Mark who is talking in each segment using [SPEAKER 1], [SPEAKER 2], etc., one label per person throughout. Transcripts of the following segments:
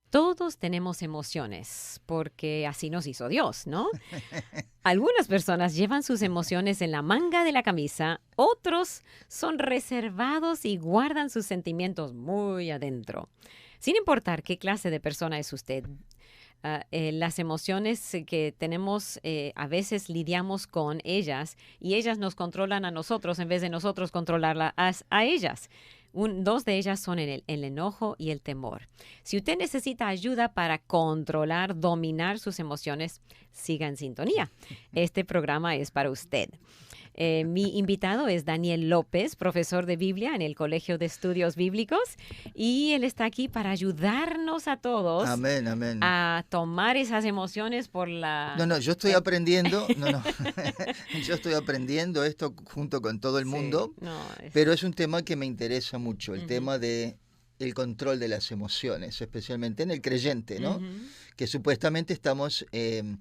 [SPEAKER 1] Todos tenemos emociones, porque así nos hizo Dios, ¿no? Algunas personas llevan sus emociones en la manga de la camisa, otros son reservados y guardan sus sentimientos muy adentro. Sin importar qué clase de persona es usted, las emociones que tenemos, a veces lidiamos con ellas y ellas nos controlan a nosotros en vez de nosotros controlarlas a ellas. Dos de ellas son el enojo y el temor. Si usted necesita ayuda para controlar, dominar sus emociones, siga en sintonía. Este programa es para usted. Mi invitado es Daniel López, profesor de Biblia en el Colegio de Estudios Bíblicos, y él está aquí para ayudarnos a todos
[SPEAKER 2] Amén, amén.
[SPEAKER 1] a tomar esas emociones por la...
[SPEAKER 2] No, yo estoy aprendiendo, yo estoy aprendiendo esto junto con todo el mundo, pero es un tema que me interesa mucho, el tema de el control de las emociones, especialmente en el creyente, ¿no? Que supuestamente estamos en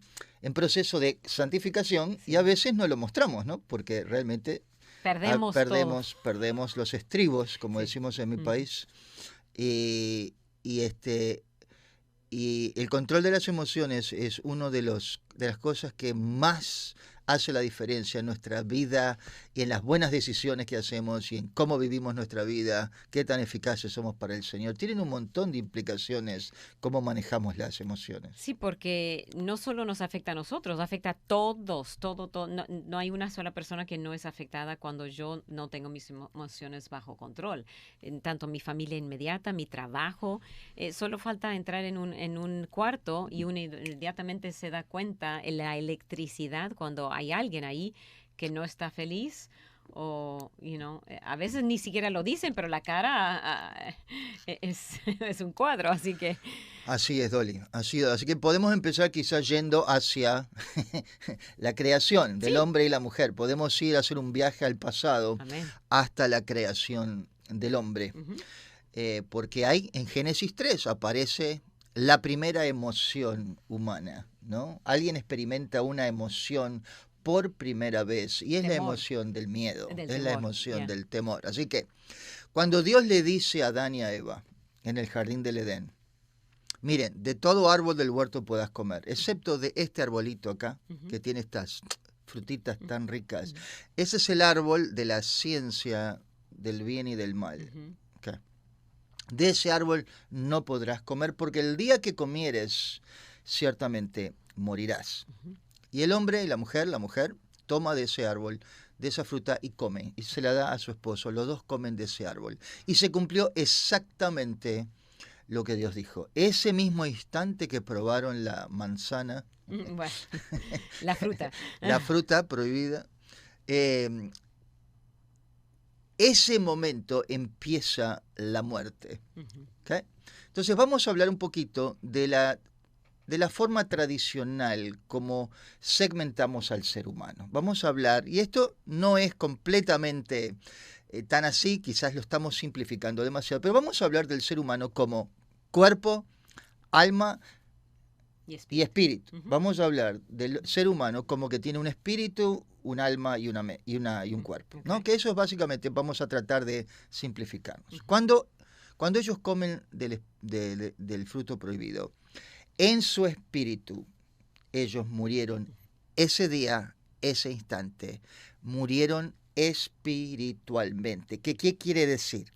[SPEAKER 2] proceso de santificación y a veces no lo mostramos, ¿no? Porque realmente perdemos los estribos, como decimos en mi país, y el control de las emociones es uno de las cosas que más hace la diferencia en nuestra vida y en las buenas decisiones que hacemos y en cómo vivimos nuestra vida, qué tan eficaces somos para el Señor. Tienen un montón de implicaciones cómo manejamos las emociones.
[SPEAKER 1] Sí, porque no solo nos afecta a nosotros, afecta a todos, todo. No hay una sola persona que no es afectada cuando yo no tengo mis emociones bajo control. Tanto mi familia inmediata, mi trabajo, solo falta entrar en un cuarto y uno inmediatamente se da cuenta en la electricidad cuando hay alguien ahí que no está feliz o, a veces ni siquiera lo dicen, pero la cara es un cuadro, así que...
[SPEAKER 2] Así es, Dolly. Así que podemos empezar quizás yendo hacia la creación del hombre y la mujer. Podemos ir a hacer un viaje al pasado hasta la creación del hombre. Porque en Génesis 3 aparece la primera emoción humana, ¿no? Alguien experimenta una emoción por primera vez y es la emoción del miedo, la emoción del temor. Así que cuando Dios le dice a Adán y a Eva en el jardín del Edén, miren, de todo árbol del huerto puedas comer, excepto de este arbolito acá, que tiene estas frutitas tan ricas. Ese es el árbol de la ciencia del bien y del mal. Okay. De ese árbol no podrás comer, porque el día que comieres, ciertamente morirás. Y el hombre y la mujer toma de ese árbol, de esa fruta y come, y se la da a su esposo. Los dos comen de ese árbol. Y se cumplió exactamente lo que Dios dijo. Ese mismo instante que probaron la manzana,
[SPEAKER 1] bueno, la fruta.
[SPEAKER 2] la fruta prohibida, ese momento empieza la muerte. ¿Okay? Entonces vamos a hablar un poquito de la forma tradicional como segmentamos al ser humano. Vamos a hablar, y esto no es completamente tan así, quizás lo estamos simplificando demasiado, pero vamos a hablar del ser humano como cuerpo, alma y espíritu. Vamos a hablar del ser humano como que tiene un espíritu, un alma y un cuerpo, ¿no? Que eso es básicamente, vamos a tratar de simplificarnos. Cuando ellos comen del fruto prohibido, en su espíritu, ellos murieron ese día, ese instante, murieron espiritualmente. ¿Qué quiere decir?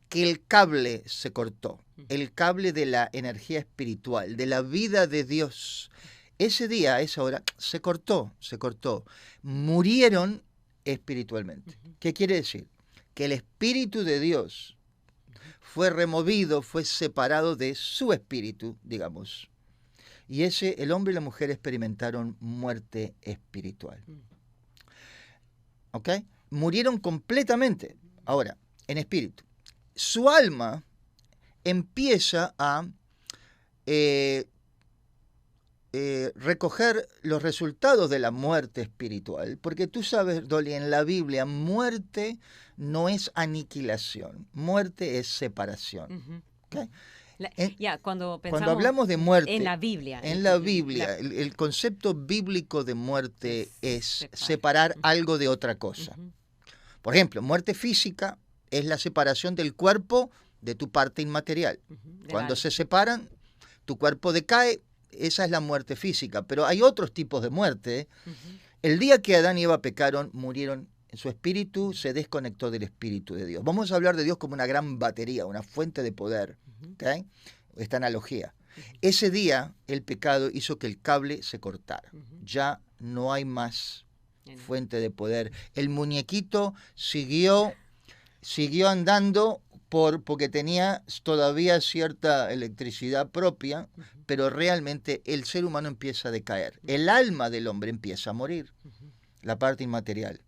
[SPEAKER 2] Que el cable se cortó, el cable de la energía espiritual, de la vida de Dios. Ese día, a esa hora, se cortó. Murieron espiritualmente. ¿Qué quiere decir? Que el Espíritu de Dios fue removido, fue separado de su espíritu, digamos. Y el hombre y la mujer experimentaron muerte espiritual. ¿Ok? Murieron completamente. Ahora, en espíritu. Su alma empieza a recoger los resultados de la muerte espiritual, porque tú sabes, Dolly, en la Biblia, muerte no es aniquilación, muerte es separación. ¿Okay?
[SPEAKER 1] Cuando
[SPEAKER 2] hablamos de muerte
[SPEAKER 1] en la Biblia,
[SPEAKER 2] el concepto bíblico de muerte es separar algo de otra cosa. Por ejemplo, muerte física es la separación del cuerpo de tu parte inmaterial. Cuando se separan, tu cuerpo decae, esa es la muerte física, pero hay otros tipos de muerte. El día que Adán y Eva pecaron, murieron. Su espíritu se desconectó del espíritu de Dios. Vamos a hablar de Dios como una gran batería, una fuente de poder. ¿Okay? Esta analogía. Ese día el pecado hizo que el cable se cortara. Ya no hay más fuente de poder. El muñequito siguió andando porque tenía todavía cierta electricidad propia, pero realmente el ser humano empieza a decaer. El alma del hombre empieza a morir. La parte inmaterial,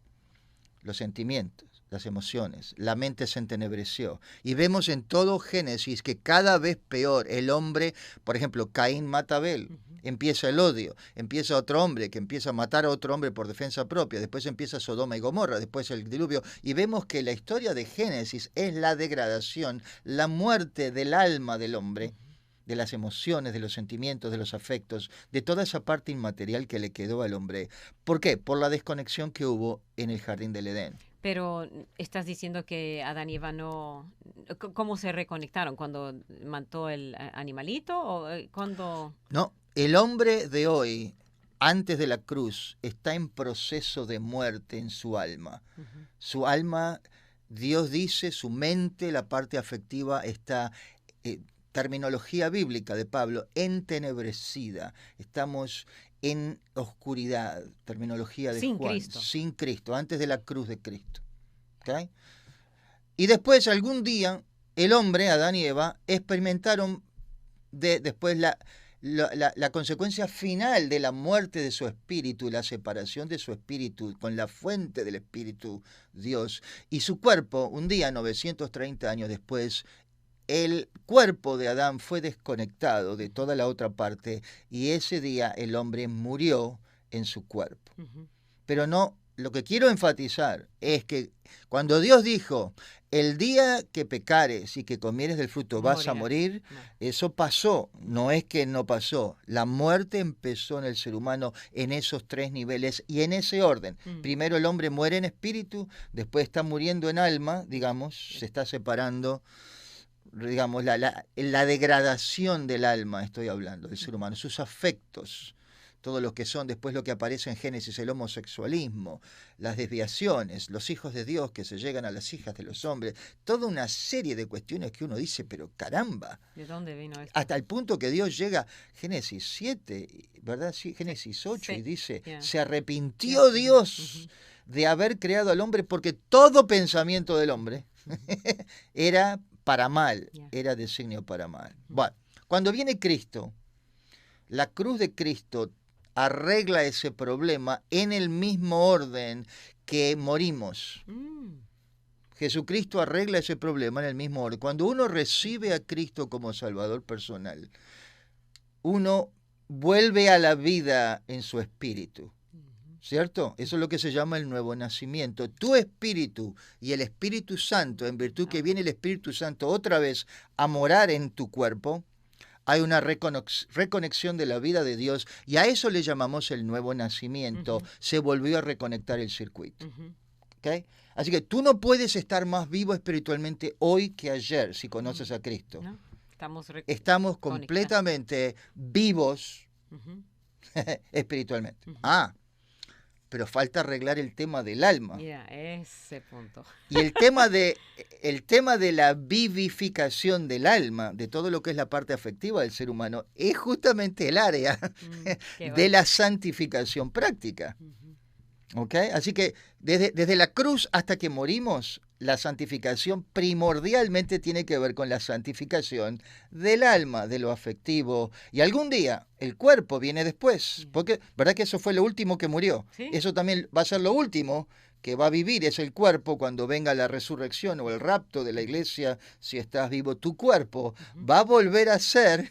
[SPEAKER 2] los sentimientos, las emociones, la mente se entenebreció. Y vemos en todo Génesis que cada vez peor el hombre, por ejemplo, Caín mata a Abel, empieza el odio, empieza otro hombre que empieza a matar a otro hombre por defensa propia, después empieza Sodoma y Gomorra, después el diluvio, y vemos que la historia de Génesis es la degradación, la muerte del alma del hombre, de las emociones, de los sentimientos, de los afectos, de toda esa parte inmaterial que le quedó al hombre. ¿Por qué? Por la desconexión que hubo en el jardín del Edén.
[SPEAKER 1] Pero estás diciendo que Adán y Eva no... ¿Cómo se reconectaron? ¿Cuando mató el animalito o cuando...?
[SPEAKER 2] No, el hombre de hoy, antes de la cruz, está en proceso de muerte en su alma. Su alma, Dios dice, su mente, la parte afectiva está... terminología bíblica de Pablo, entenebrecida. Estamos en oscuridad, terminología de
[SPEAKER 1] sin
[SPEAKER 2] Juan,
[SPEAKER 1] Cristo.
[SPEAKER 2] Sin Cristo, antes de la cruz de Cristo. ¿Okay? Y después, algún día, el hombre, Adán y Eva, experimentaron después la consecuencia final de la muerte de su espíritu, la separación de su espíritu con la fuente del espíritu, Dios. Y su cuerpo, un día, 930 años después, el cuerpo de Adán fue desconectado de toda la otra parte y ese día el hombre murió en su cuerpo. Pero no, lo que quiero enfatizar es que cuando Dios dijo, el día que pecares y que comieres del fruto vas a morir, eso pasó, no es que no pasó. La muerte empezó en el ser humano en esos tres niveles y en ese orden. Primero el hombre muere en espíritu, después está muriendo en alma, digamos, se está separando. Digamos, la degradación del alma, estoy hablando, del ser humano, sus afectos, todo lo que son, después lo que aparece en Génesis, el homosexualismo, las desviaciones, los hijos de Dios que se llegan a las hijas de los hombres, toda una serie de cuestiones que uno dice, pero caramba.
[SPEAKER 1] ¿De dónde vino esto?
[SPEAKER 2] Hasta el punto que Dios llega, Génesis 7, ¿verdad? Sí, Génesis 8, y dice, se arrepintió Dios de haber creado al hombre porque todo pensamiento del hombre era para mal, era designio para mal. Bueno, cuando viene Cristo, la cruz de Cristo arregla ese problema en el mismo orden que morimos. Jesucristo arregla ese problema en el mismo orden. Cuando uno recibe a Cristo como Salvador personal, uno vuelve a la vida en su espíritu. ¿Cierto? Eso es lo que se llama el nuevo nacimiento. Tu espíritu y el Espíritu Santo, en virtud que viene el Espíritu Santo otra vez a morar en tu cuerpo, hay una reconexión de la vida de Dios y a eso le llamamos el nuevo nacimiento. Se volvió a reconectar el circuito. ¿Okay? Así que tú no puedes estar más vivo espiritualmente hoy que ayer si conoces a Cristo.
[SPEAKER 1] ¿No?
[SPEAKER 2] Estamos completamente vivos espiritualmente. Pero falta arreglar el tema del alma.
[SPEAKER 1] Ese punto.
[SPEAKER 2] Y el tema de la vivificación del alma, de todo lo que es la parte afectiva del ser humano, es justamente el área de la santificación práctica. ¿Okay? Así que desde la cruz hasta que morimos, la santificación primordialmente tiene que ver con la santificación del alma, de lo afectivo. Y algún día el cuerpo viene después, porque ¿verdad que eso fue lo último que murió? ¿Sí? Eso también va a ser lo último que va a vivir, es el cuerpo cuando venga la resurrección o el rapto de la iglesia, si estás vivo, tu cuerpo va a volver a ser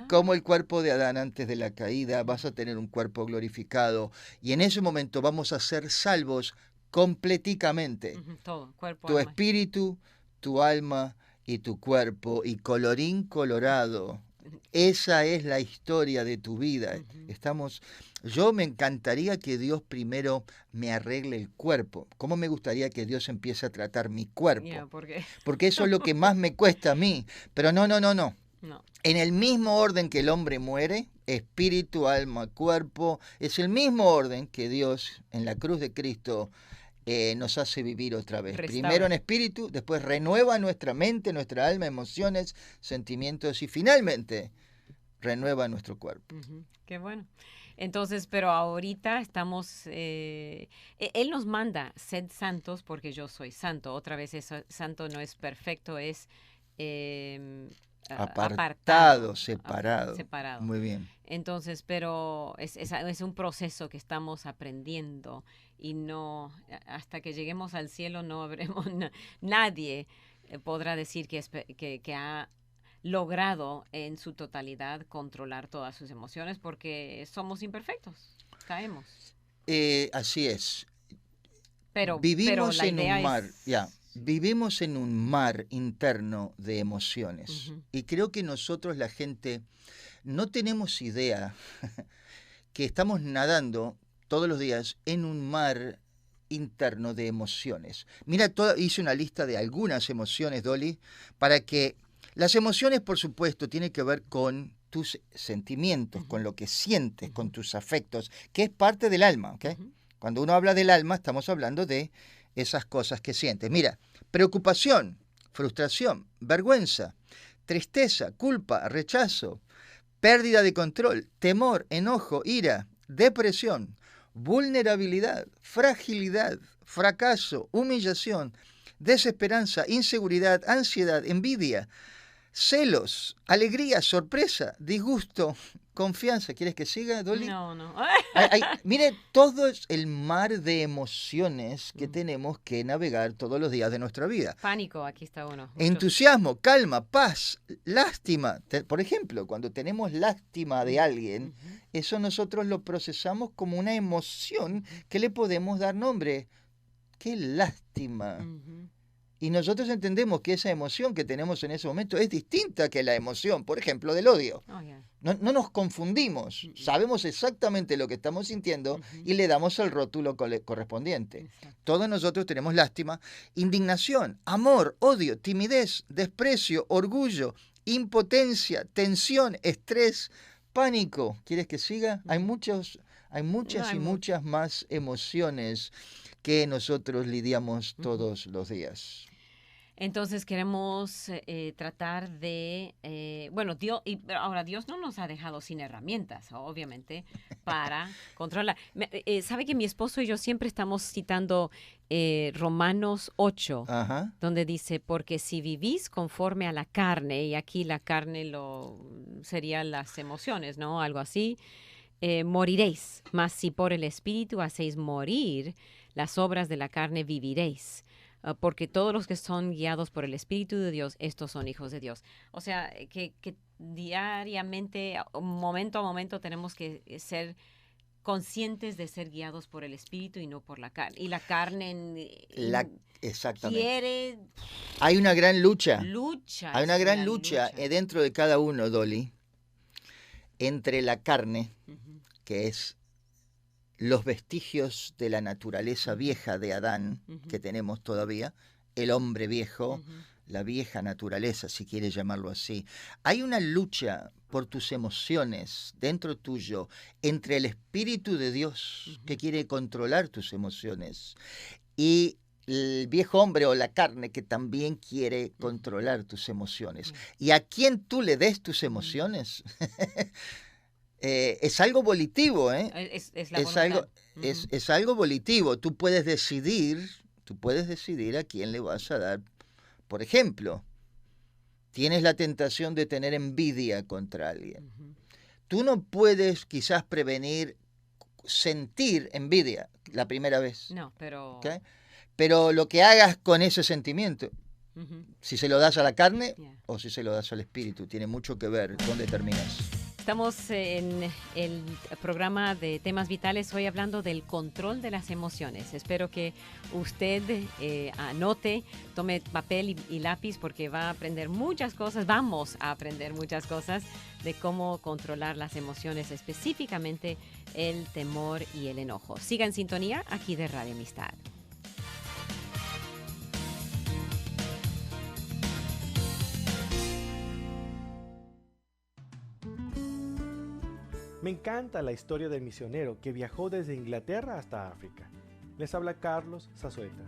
[SPEAKER 2] como el cuerpo de Adán antes de la caída, vas a tener un cuerpo glorificado y en ese momento vamos a ser salvos completicamente.
[SPEAKER 1] Todo, cuerpo,
[SPEAKER 2] tu
[SPEAKER 1] alma.
[SPEAKER 2] Espíritu, tu alma y tu cuerpo. Y colorín colorado, esa es la historia de tu vida. Yo me encantaría que Dios primero me arregle el cuerpo. ¿Cómo me gustaría que Dios empiece a tratar mi cuerpo?
[SPEAKER 1] ¿Por qué?
[SPEAKER 2] Porque eso es lo que más me cuesta a mí. Pero no. en el mismo orden que el hombre muere, espíritu, alma, cuerpo, es el mismo orden que Dios en la cruz de Cristo nos hace vivir otra vez.
[SPEAKER 1] Restaura.
[SPEAKER 2] Primero en espíritu, después renueva nuestra mente, nuestra alma, emociones, sentimientos y finalmente renueva nuestro cuerpo.
[SPEAKER 1] Qué bueno. Entonces, pero ahorita estamos, Él nos manda, sed santos porque yo soy santo. Otra vez, santo no es perfecto, es
[SPEAKER 2] apartado, separado. Muy bien.
[SPEAKER 1] Entonces, pero es un proceso que estamos aprendiendo y no, hasta que lleguemos al cielo no habremos, nadie podrá decir que ha logrado en su totalidad controlar todas sus emociones porque somos imperfectos, caemos.
[SPEAKER 2] Así es.
[SPEAKER 1] Pero
[SPEAKER 2] vivimos
[SPEAKER 1] la
[SPEAKER 2] en
[SPEAKER 1] idea
[SPEAKER 2] un mar,
[SPEAKER 1] es...
[SPEAKER 2] vivimos en un mar interno de emociones. Y creo que nosotros, la gente, no tenemos idea que estamos nadando todos los días en un mar interno de emociones. Mira, hice una lista de algunas emociones, Dolly, para que las emociones, por supuesto, tienen que ver con tus sentimientos, con lo que sientes, con tus afectos, que es parte del alma, ¿ok? Cuando uno habla del alma, estamos hablando de esas cosas que sientes. Mira, preocupación, frustración, vergüenza, tristeza, culpa, rechazo, pérdida de control, temor, enojo, ira, depresión, vulnerabilidad, fragilidad, fracaso, humillación, desesperanza, inseguridad, ansiedad, envidia, celos, alegría, sorpresa, disgusto, confianza. ¿Quieres que siga, Dolly?
[SPEAKER 1] No.
[SPEAKER 2] Mire, todo es el mar de emociones que tenemos que navegar todos los días de nuestra vida.
[SPEAKER 1] Pánico, aquí está uno.
[SPEAKER 2] Entusiasmo, calma, paz, lástima. Por ejemplo, cuando tenemos lástima de alguien, eso nosotros lo procesamos como una emoción que le podemos dar nombre. ¡Qué lástima! Y nosotros entendemos que esa emoción que tenemos en ese momento es distinta que la emoción, por ejemplo, del odio. No nos confundimos, sabemos exactamente lo que estamos sintiendo y le damos el rótulo correspondiente. Exacto. Todos nosotros tenemos lástima, indignación, amor, odio, timidez, desprecio, orgullo, impotencia, tensión, estrés, pánico. ¿Quieres que siga? Hay muchas más emociones que nosotros lidiamos todos los días.
[SPEAKER 1] Entonces queremos tratar de, Dios no nos ha dejado sin herramientas, obviamente, para controlar. ¿Sabe que mi esposo y yo siempre estamos citando Romanos 8, donde dice, porque si vivís conforme a la carne, y aquí la carne serían las emociones, ¿no? Algo así, moriréis, mas si por el Espíritu hacéis morir las obras de la carne, viviréis. Porque todos los que son guiados por el Espíritu de Dios, estos son hijos de Dios. O sea, que diariamente, momento a momento, tenemos que ser conscientes de ser guiados por el Espíritu y no por la carne. Y la carne
[SPEAKER 2] exactamente.
[SPEAKER 1] quiere...
[SPEAKER 2] Hay una gran lucha.
[SPEAKER 1] Hay
[SPEAKER 2] una gran lucha dentro de cada uno, Dolly, entre la carne, que es los vestigios de la naturaleza vieja de Adán, que tenemos todavía, el hombre viejo, la vieja naturaleza, si quieres llamarlo así. Hay una lucha por tus emociones dentro tuyo, entre el Espíritu de Dios, que quiere controlar tus emociones, y el viejo hombre o la carne, que también quiere controlar tus emociones. Y a quien tú le des tus emociones... es algo volitivo, ¿eh? Es algo volitivo. Tú puedes decidir a quién le vas a dar. Por ejemplo, tienes la tentación de tener envidia contra alguien. Tú no puedes quizás prevenir sentir envidia la primera vez.
[SPEAKER 1] No, pero...
[SPEAKER 2] ¿Okay? Pero lo que hagas con ese sentimiento, si se lo das a la carne o si se lo das al espíritu, tiene mucho que ver dónde terminas.
[SPEAKER 1] Estamos en el programa de Temas Vitales, hoy hablando del control de las emociones. Espero que usted anote, tome papel y lápiz porque va a aprender muchas cosas, vamos a aprender muchas cosas de cómo controlar las emociones, específicamente el temor y el enojo. Siga en sintonía aquí de Radio Amistad.
[SPEAKER 3] Me encanta la historia del misionero que viajó desde Inglaterra hasta África. Les habla Carlos Zazueta.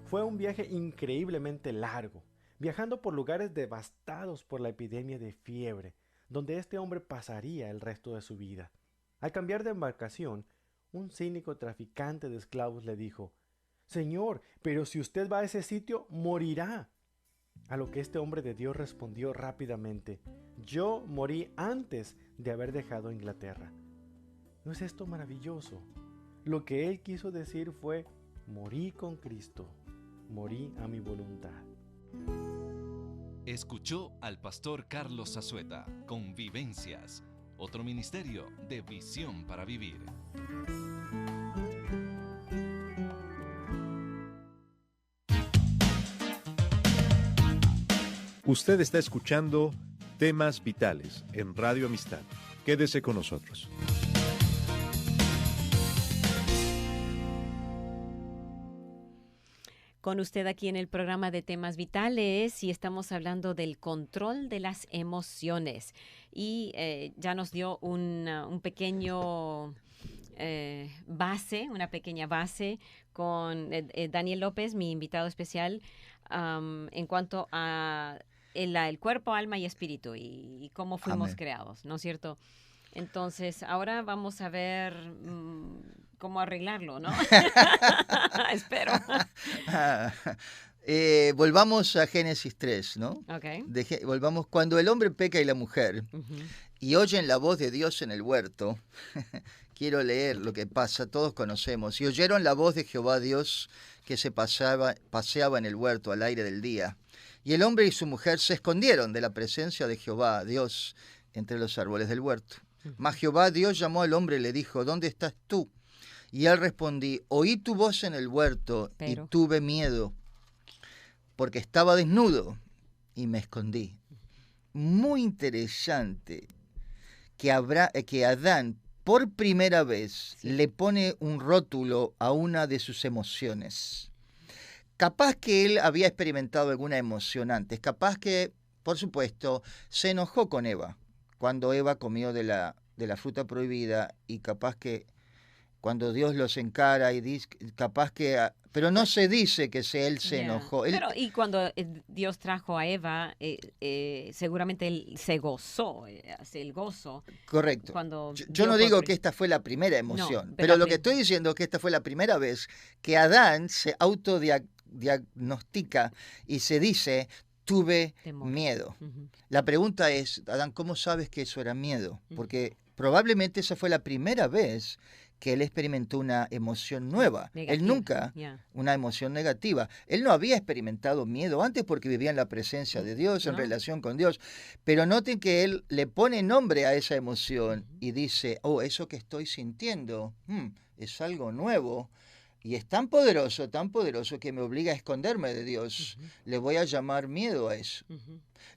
[SPEAKER 3] Fue un viaje increíblemente largo, viajando por lugares devastados por la epidemia de fiebre, donde este hombre pasaría el resto de su vida. Al cambiar de embarcación, un cínico traficante de esclavos le dijo: «Señor, pero si usted va a ese sitio, morirá». A lo que este hombre de Dios respondió rápidamente: «Yo morí antes de haber dejado Inglaterra». ¿No es esto maravilloso? Lo que él quiso decir fue: morí con Cristo, morí a mi voluntad.
[SPEAKER 4] Escuchó al pastor Carlos Zazueta con Vivencias, otro ministerio de Visión para Vivir.
[SPEAKER 5] Usted está escuchando Temas Vitales en Radio Amistad. Quédese con nosotros.
[SPEAKER 1] Con usted aquí en el programa de Temas Vitales y estamos hablando del control de las emociones. Y ya nos dio un pequeño una pequeña base con Daniel López, mi invitado especial, en cuanto a el cuerpo, alma y espíritu y cómo fuimos creados, ¿no es cierto? Entonces, ahora vamos a ver cómo arreglarlo, ¿no? Espero.
[SPEAKER 2] Volvamos a Génesis 3, ¿no?
[SPEAKER 1] Okay.
[SPEAKER 2] Volvamos cuando el hombre peca y la mujer y oyen la voz de Dios en el huerto. Quiero leer lo que pasa, todos conocemos. Y oyeron la voz de Jehová Dios que se paseaba en el huerto al aire del día. Y el hombre y su mujer se escondieron de la presencia de Jehová Dios entre los árboles del huerto. Mas Jehová Dios llamó al hombre y le dijo: ¿dónde estás tú? Y él respondí: oí tu voz en el huerto y tuve miedo, porque estaba desnudo y me escondí. Muy interesante que Adán por primera vez le pone un rótulo a una de sus emociones. Capaz que él había experimentado alguna emoción antes, capaz que, por supuesto, se enojó con Eva cuando Eva comió de la fruta prohibida, y capaz que cuando Dios los encara y dice, capaz que, pero no se dice que él se enojó.
[SPEAKER 1] Y cuando Dios trajo a Eva, seguramente él se gozó, el gozo.
[SPEAKER 2] Correcto. Yo no digo que esta fue la primera emoción, no, pero lo que estoy diciendo es que esta fue la primera vez que Adán se autodiagnostica y se dice: tuve miedo. La pregunta es, Adán, ¿cómo sabes que eso era miedo? Porque probablemente esa fue la primera vez que él experimentó una emoción nueva. Negativa. Él nunca, una emoción negativa. Él no había experimentado miedo antes porque vivía en la presencia de Dios, en relación con Dios. Pero noten que él le pone nombre a esa emoción y dice: oh, eso que estoy sintiendo es algo nuevo. Y es tan poderoso que me obliga a esconderme de Dios. Le voy a llamar miedo a eso.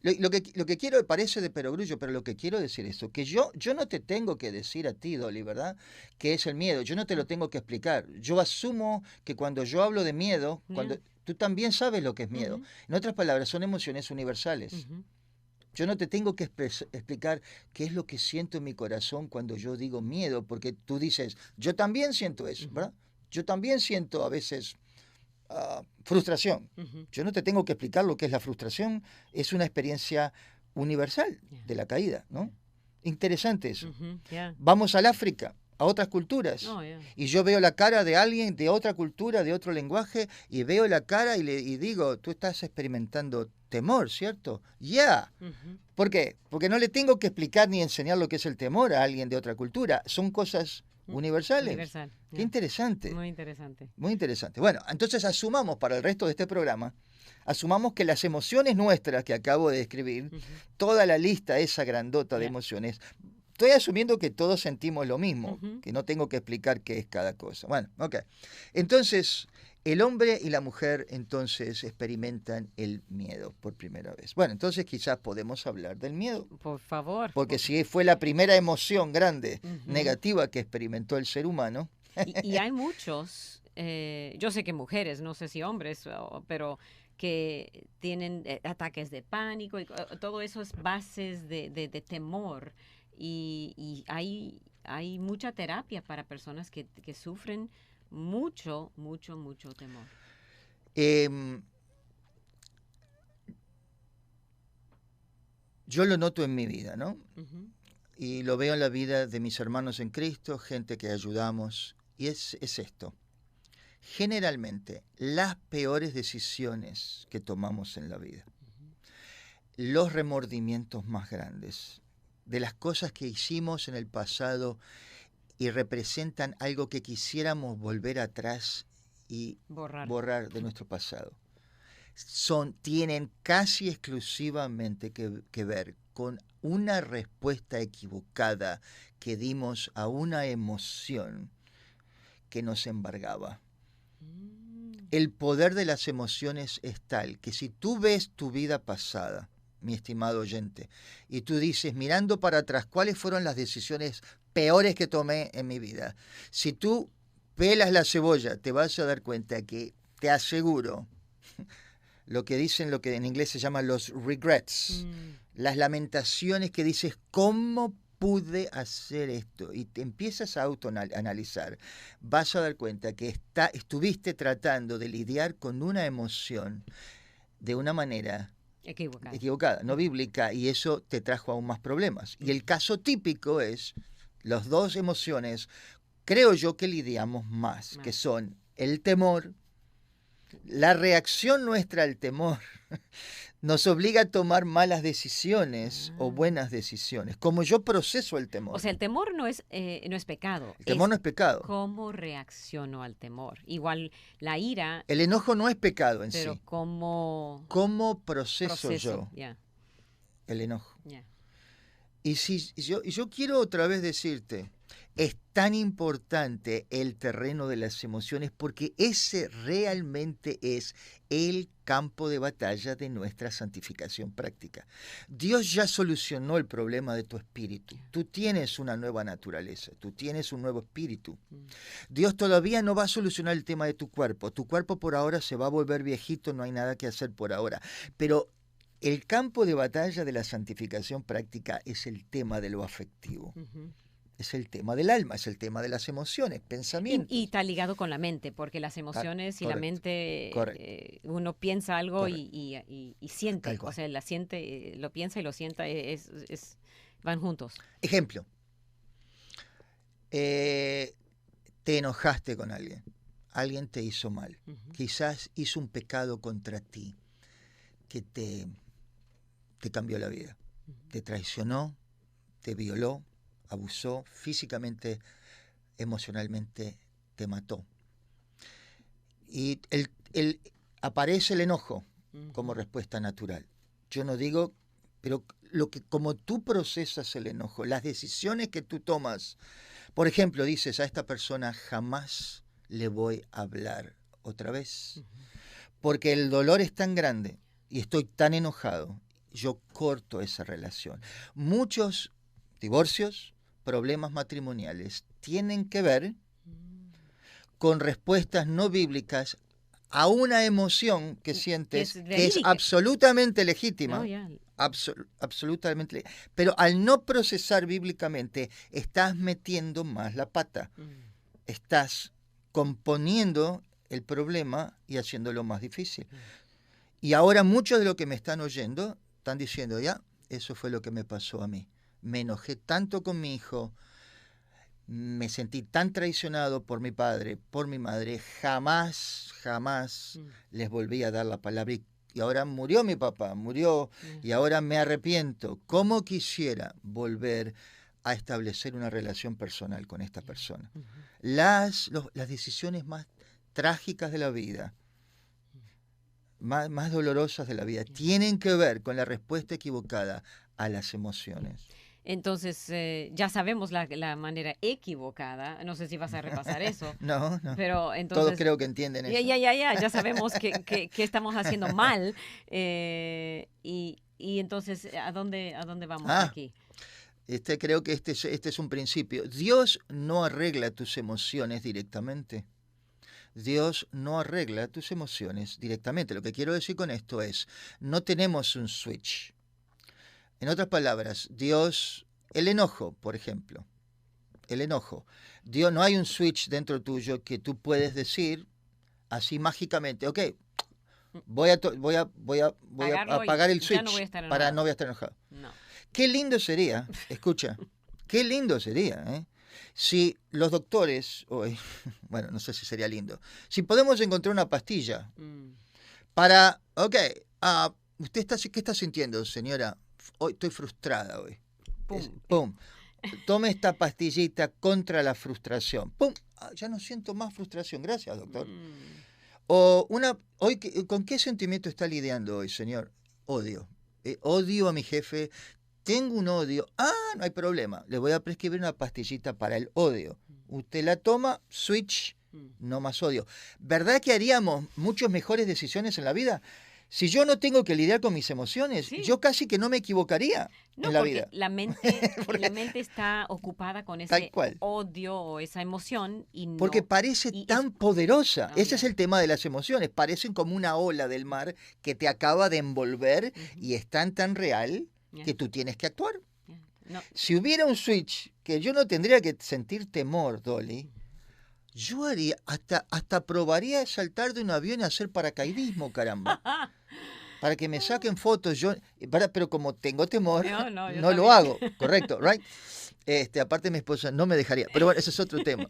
[SPEAKER 2] Lo que quiero, parece de perogrullo, pero lo que quiero decir es esto, que yo no te tengo que decir a ti, Dolly, ¿verdad?, qué es el miedo. Yo no te lo tengo que explicar. Yo asumo que cuando yo hablo de miedo, tú también sabes lo que es miedo. En otras palabras, son emociones universales. Yo no te tengo que explicar qué es lo que siento en mi corazón cuando yo digo miedo, porque tú dices: yo también siento eso, ¿verdad? Yo también siento a veces frustración. Yo no te tengo que explicar lo que es la frustración. Es una experiencia universal de la caída, ¿no? Interesante eso. Vamos al África, a otras culturas. Y yo veo la cara de alguien de otra cultura, de otro lenguaje, y veo la cara y digo: tú estás experimentando temor, ¿cierto? ¿Por qué? Porque no le tengo que explicar ni enseñar lo que es el temor a alguien de otra cultura. Son cosas universales. Qué interesante.
[SPEAKER 1] Muy interesante.
[SPEAKER 2] Muy interesante. Bueno, entonces asumamos para el resto de este programa, asumamos que las emociones nuestras que acabo de describir, toda la lista esa grandota de emociones, estoy asumiendo que todos sentimos lo mismo, que no tengo que explicar qué es cada cosa. Bueno, ok. Entonces, el hombre y la mujer entonces experimentan el miedo por primera vez. Bueno, entonces quizás podemos hablar del miedo.
[SPEAKER 1] Por favor.
[SPEAKER 2] Porque si fue la primera emoción grande, negativa que experimentó el ser humano.
[SPEAKER 1] Y hay muchos yo sé que mujeres, no sé si hombres, pero que tienen ataques de pánico, y todo eso es bases de temor. Y hay mucha terapia para personas que sufren mucho temor.
[SPEAKER 2] Yo lo noto en mi vida, ¿no? Y lo veo en la vida de mis hermanos en Cristo, gente que ayudamos, y es esto. Generalmente, las peores decisiones que tomamos en la vida, los remordimientos más grandes, de las cosas que hicimos en el pasado y representan algo que quisiéramos volver atrás y borrar de nuestro pasado, tienen casi exclusivamente que ver con una respuesta equivocada que dimos a una emoción que nos embargaba. El poder de las emociones es tal que si tú ves tu vida pasada, mi estimado oyente, y tú dices, mirando para atrás, ¿cuáles fueron las decisiones peores que tomé en mi vida? Si tú pelas la cebolla, te vas a dar cuenta que, te aseguro, lo que en inglés se llama los regrets, las lamentaciones que dices, ¿cómo pude hacer esto? Y te empiezas a autoanalizar, vas a dar cuenta que estuviste tratando de lidiar con una emoción de una manera equivocada, no bíblica, y eso te trajo aún más problemas. Y el caso típico es, las dos emociones, creo yo que lidiamos más, que son el temor. La reacción nuestra al temor nos obliga a tomar malas decisiones o buenas decisiones. Como yo proceso el temor.
[SPEAKER 1] O sea, el temor no es pecado.
[SPEAKER 2] El temor no es pecado.
[SPEAKER 1] ¿Cómo reacciono al temor? Igual la ira.
[SPEAKER 2] El enojo no es pecado en sí.
[SPEAKER 1] Pero
[SPEAKER 2] ¿cómo proceso yo el enojo? Y yo quiero otra vez decirte, es tan importante el terreno de las emociones porque ese realmente es el campo de batalla de nuestra santificación práctica. Dios ya solucionó el problema de tu espíritu. Tú tienes una nueva naturaleza, tú tienes un nuevo espíritu. Dios todavía no va a solucionar el tema de tu cuerpo. Tu cuerpo por ahora se va a volver viejito, no hay nada que hacer por ahora. Pero el campo de batalla de la santificación práctica es el tema de lo afectivo. Es el tema del alma, es el tema de las emociones, pensamientos.
[SPEAKER 1] Y está ligado con la mente, porque las emociones y la mente, uno piensa algo y siente, o sea, lo piensa y lo siente, van juntos.
[SPEAKER 2] Ejemplo, te enojaste con alguien te hizo mal, quizás hizo un pecado contra ti que te cambió la vida, te traicionó, te violó, abusó físicamente, emocionalmente, te mató. Y aparece el enojo como respuesta natural. Yo no digo, pero como tú procesas el enojo, las decisiones que tú tomas, por ejemplo, dices a esta persona jamás le voy a hablar otra vez, porque el dolor es tan grande y estoy tan enojado, yo corto esa relación. Muchos divorcios, problemas matrimoniales tienen que ver con respuestas no bíblicas a una emoción que sientes que es absolutamente legítima, absolutamente, pero al no procesar bíblicamente estás metiendo más la pata, estás componiendo el problema y haciéndolo más difícil. Y ahora muchos de los que me están oyendo están diciendo, ya, eso fue lo que me pasó a mí. Me enojé tanto con mi hijo, me sentí tan traicionado por mi padre, por mi madre, jamás les volví a dar la palabra. Y ahora murió mi papá, y ahora me arrepiento. ¿Cómo quisiera volver a establecer una relación personal con esta persona? Las decisiones más trágicas de la vida, más dolorosas de la vida, tienen que ver con la respuesta equivocada a las emociones.
[SPEAKER 1] Entonces, ya sabemos la manera equivocada. No sé si vas a repasar eso.
[SPEAKER 2] No.
[SPEAKER 1] Pero entonces,
[SPEAKER 2] todos creo que entienden eso.
[SPEAKER 1] Ya sabemos que estamos haciendo mal. Y entonces, ¿a dónde vamos aquí?
[SPEAKER 2] Creo que este es un principio. Dios no arregla tus emociones directamente. Dios no arregla tus emociones directamente. Lo que quiero decir con esto es, no tenemos un switch. En otras palabras, Dios, el enojo, por ejemplo, el enojo. Dios, no hay un switch dentro tuyo que tú puedes decir así mágicamente, ok, voy a apagar el switch para no voy a estar enojado.
[SPEAKER 1] No.
[SPEAKER 2] Qué lindo sería, escucha, qué lindo sería, si los doctores, bueno, no sé si sería lindo, si podemos encontrar una pastilla para, ok, ¿qué está sintiendo, señora? Hoy estoy frustrada hoy. Pum. Tome esta pastillita contra la frustración. ¡Pum! Ya no siento más frustración. Gracias, doctor. ¿Con qué sentimiento está lidiando hoy, señor? Odio. Odio a mi jefe. Tengo un odio. No hay problema. Le voy a prescribir una pastillita para el odio. Usted la toma, switch, no más odio. ¿Verdad que haríamos muchas mejores decisiones en la vida? Si yo no tengo que lidiar con mis emociones, yo casi que no me equivocaría en la vida.
[SPEAKER 1] La mente está ocupada con ese odio o esa emoción. Porque
[SPEAKER 2] parece tan poderosa. Ese es el tema de las emociones. Parecen como una ola del mar que te acaba de envolver y es tan real que tú tienes que actuar. No. Si hubiera un switch que yo no tendría que sentir temor, Dolly, yo haría, hasta probaría saltar de un avión y hacer paracaidismo, caramba. Para que me saquen fotos, pero como tengo temor, no lo hago, correcto, right? Aparte mi esposa no me dejaría, pero bueno, ese es otro tema.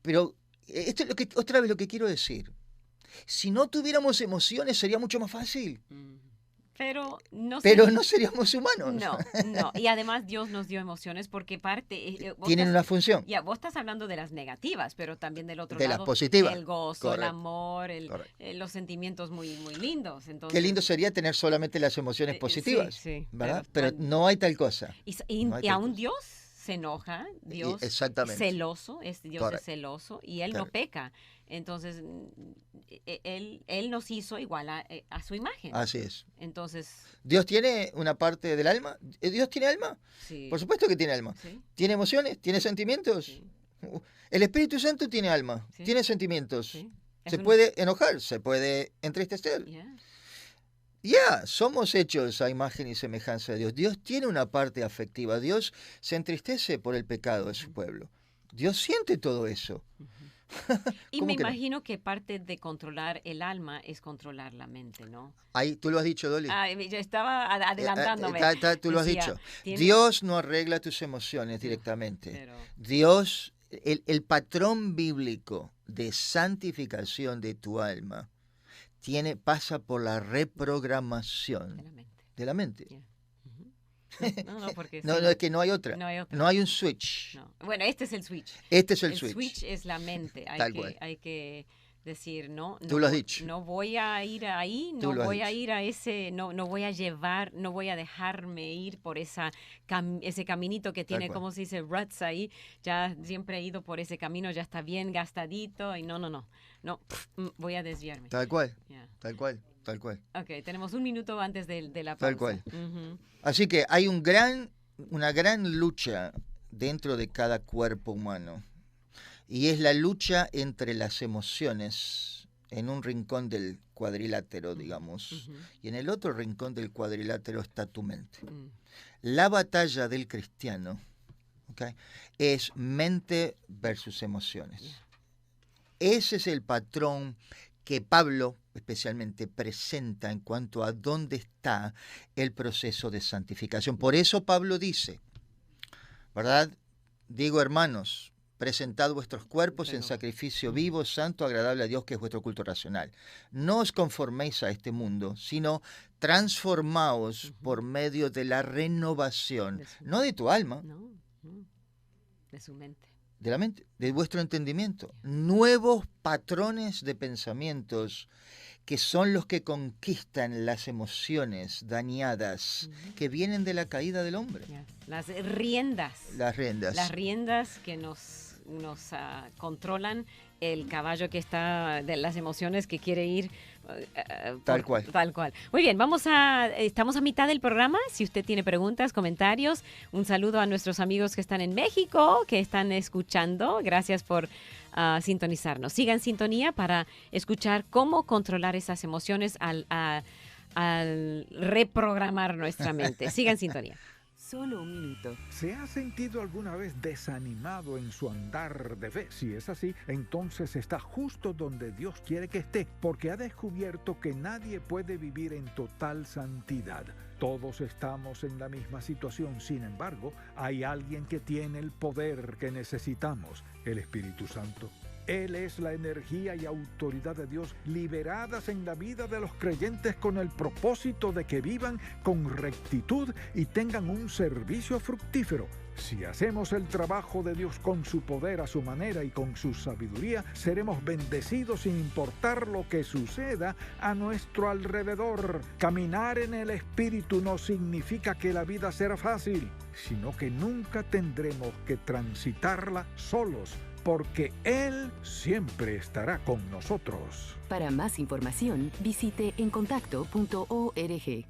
[SPEAKER 2] Pero esto es otra vez lo que quiero decir. Si no tuviéramos emociones sería mucho más fácil.
[SPEAKER 1] Pero no
[SPEAKER 2] seríamos humanos.
[SPEAKER 1] No. Y además Dios nos dio emociones porque
[SPEAKER 2] tienen una función.
[SPEAKER 1] Ya, vos estás hablando de las negativas, pero también del otro
[SPEAKER 2] de
[SPEAKER 1] lado.
[SPEAKER 2] Las positivas.
[SPEAKER 1] El gozo, el amor, los sentimientos muy, muy lindos. Entonces,
[SPEAKER 2] qué lindo sería tener solamente las emociones positivas,
[SPEAKER 1] sí,
[SPEAKER 2] ¿verdad? Pero no hay tal cosa.
[SPEAKER 1] Y aún Dios se enoja, Dios es celoso, Dios es celoso y Él no peca. Entonces, él nos hizo igual a su imagen.
[SPEAKER 2] Así es.
[SPEAKER 1] Entonces,
[SPEAKER 2] ¿Dios tiene una parte del alma? ¿Dios tiene alma?
[SPEAKER 1] Sí.
[SPEAKER 2] Por supuesto que tiene alma.
[SPEAKER 1] Sí.
[SPEAKER 2] ¿Tiene emociones? ¿Tiene sentimientos? Sí. El Espíritu Santo tiene alma, tiene sentimientos. Sí. Se puede enojar, se puede entristecer. Somos hechos a imagen y semejanza de Dios. Dios tiene una parte afectiva. Dios se entristece por el pecado de su pueblo. Dios siente todo eso.
[SPEAKER 1] Y me imagino que parte de controlar el alma es controlar la mente, ¿no?
[SPEAKER 2] Ahí, tú lo has dicho, Dolly.
[SPEAKER 1] Yo estaba adelantándome.
[SPEAKER 2] Tú lo has dicho. Dios no arregla tus emociones directamente. Dios, el patrón bíblico de santificación de tu alma pasa por la reprogramación de la mente.
[SPEAKER 1] Porque
[SPEAKER 2] es que no hay otra. No hay un switch.
[SPEAKER 1] No. Bueno, este es el switch.
[SPEAKER 2] Este es el switch.
[SPEAKER 1] El switch es la mente. Hay que decir,
[SPEAKER 2] Tú lo has dicho.
[SPEAKER 1] No voy a ir ahí, no voy a ir a ese, no voy a dejarme ir por ese caminito que tiene, como se dice, ruts ahí. Ya siempre he ido por ese camino, ya está bien gastadito y no, voy a desviarme.
[SPEAKER 2] Tal cual. Ok,
[SPEAKER 1] tenemos un minuto antes de la pausa.
[SPEAKER 2] Tal cual. Así que hay una gran lucha dentro de cada cuerpo humano. Y es la lucha entre las emociones en un rincón del cuadrilátero, digamos. Y en el otro rincón del cuadrilátero está tu mente. La batalla del cristiano, es mente versus emociones. Ese es el patrón que Pablo especialmente presenta en cuanto a dónde está el proceso de santificación. Por eso Pablo dice, ¿verdad? Digo, hermanos, presentad vuestros cuerpos en sacrificio vivo, santo, agradable a Dios, que es vuestro culto racional. No os conforméis a este mundo, sino transformaos por medio de la renovación, no de tu alma,
[SPEAKER 1] de su mente.
[SPEAKER 2] De la mente, de vuestro entendimiento. Nuevos patrones de pensamientos que son los que conquistan las emociones dañadas que vienen de la caída del hombre.
[SPEAKER 1] Las riendas.
[SPEAKER 2] Las riendas
[SPEAKER 1] Que nos controlan el caballo que está de las emociones que quiere ir
[SPEAKER 2] tal cual.
[SPEAKER 1] Muy bien, estamos a mitad del programa. Si usted tiene preguntas, comentarios, un saludo a nuestros amigos que están en México, que están escuchando. Gracias por sintonizarnos. Sigan en sintonía para escuchar cómo controlar esas emociones al reprogramar nuestra mente. Sigan en sintonía.
[SPEAKER 6] Solo un minuto.
[SPEAKER 7] ¿Se ha sentido alguna vez desanimado en su andar de fe? Si es así, entonces está justo donde Dios quiere que esté, porque ha descubierto que nadie puede vivir en total santidad. Todos estamos en la misma situación, sin embargo, hay alguien que tiene el poder que necesitamos, el Espíritu Santo. Él es la energía y autoridad de Dios liberadas en la vida de los creyentes con el propósito de que vivan con rectitud y tengan un servicio fructífero. Si hacemos el trabajo de Dios con su poder a su manera y con su sabiduría, seremos bendecidos sin importar lo que suceda a nuestro alrededor. Caminar en el Espíritu no significa que la vida será fácil, sino que nunca tendremos que transitarla solos, porque Él siempre estará con nosotros.
[SPEAKER 6] Para más información, visite encontacto.org.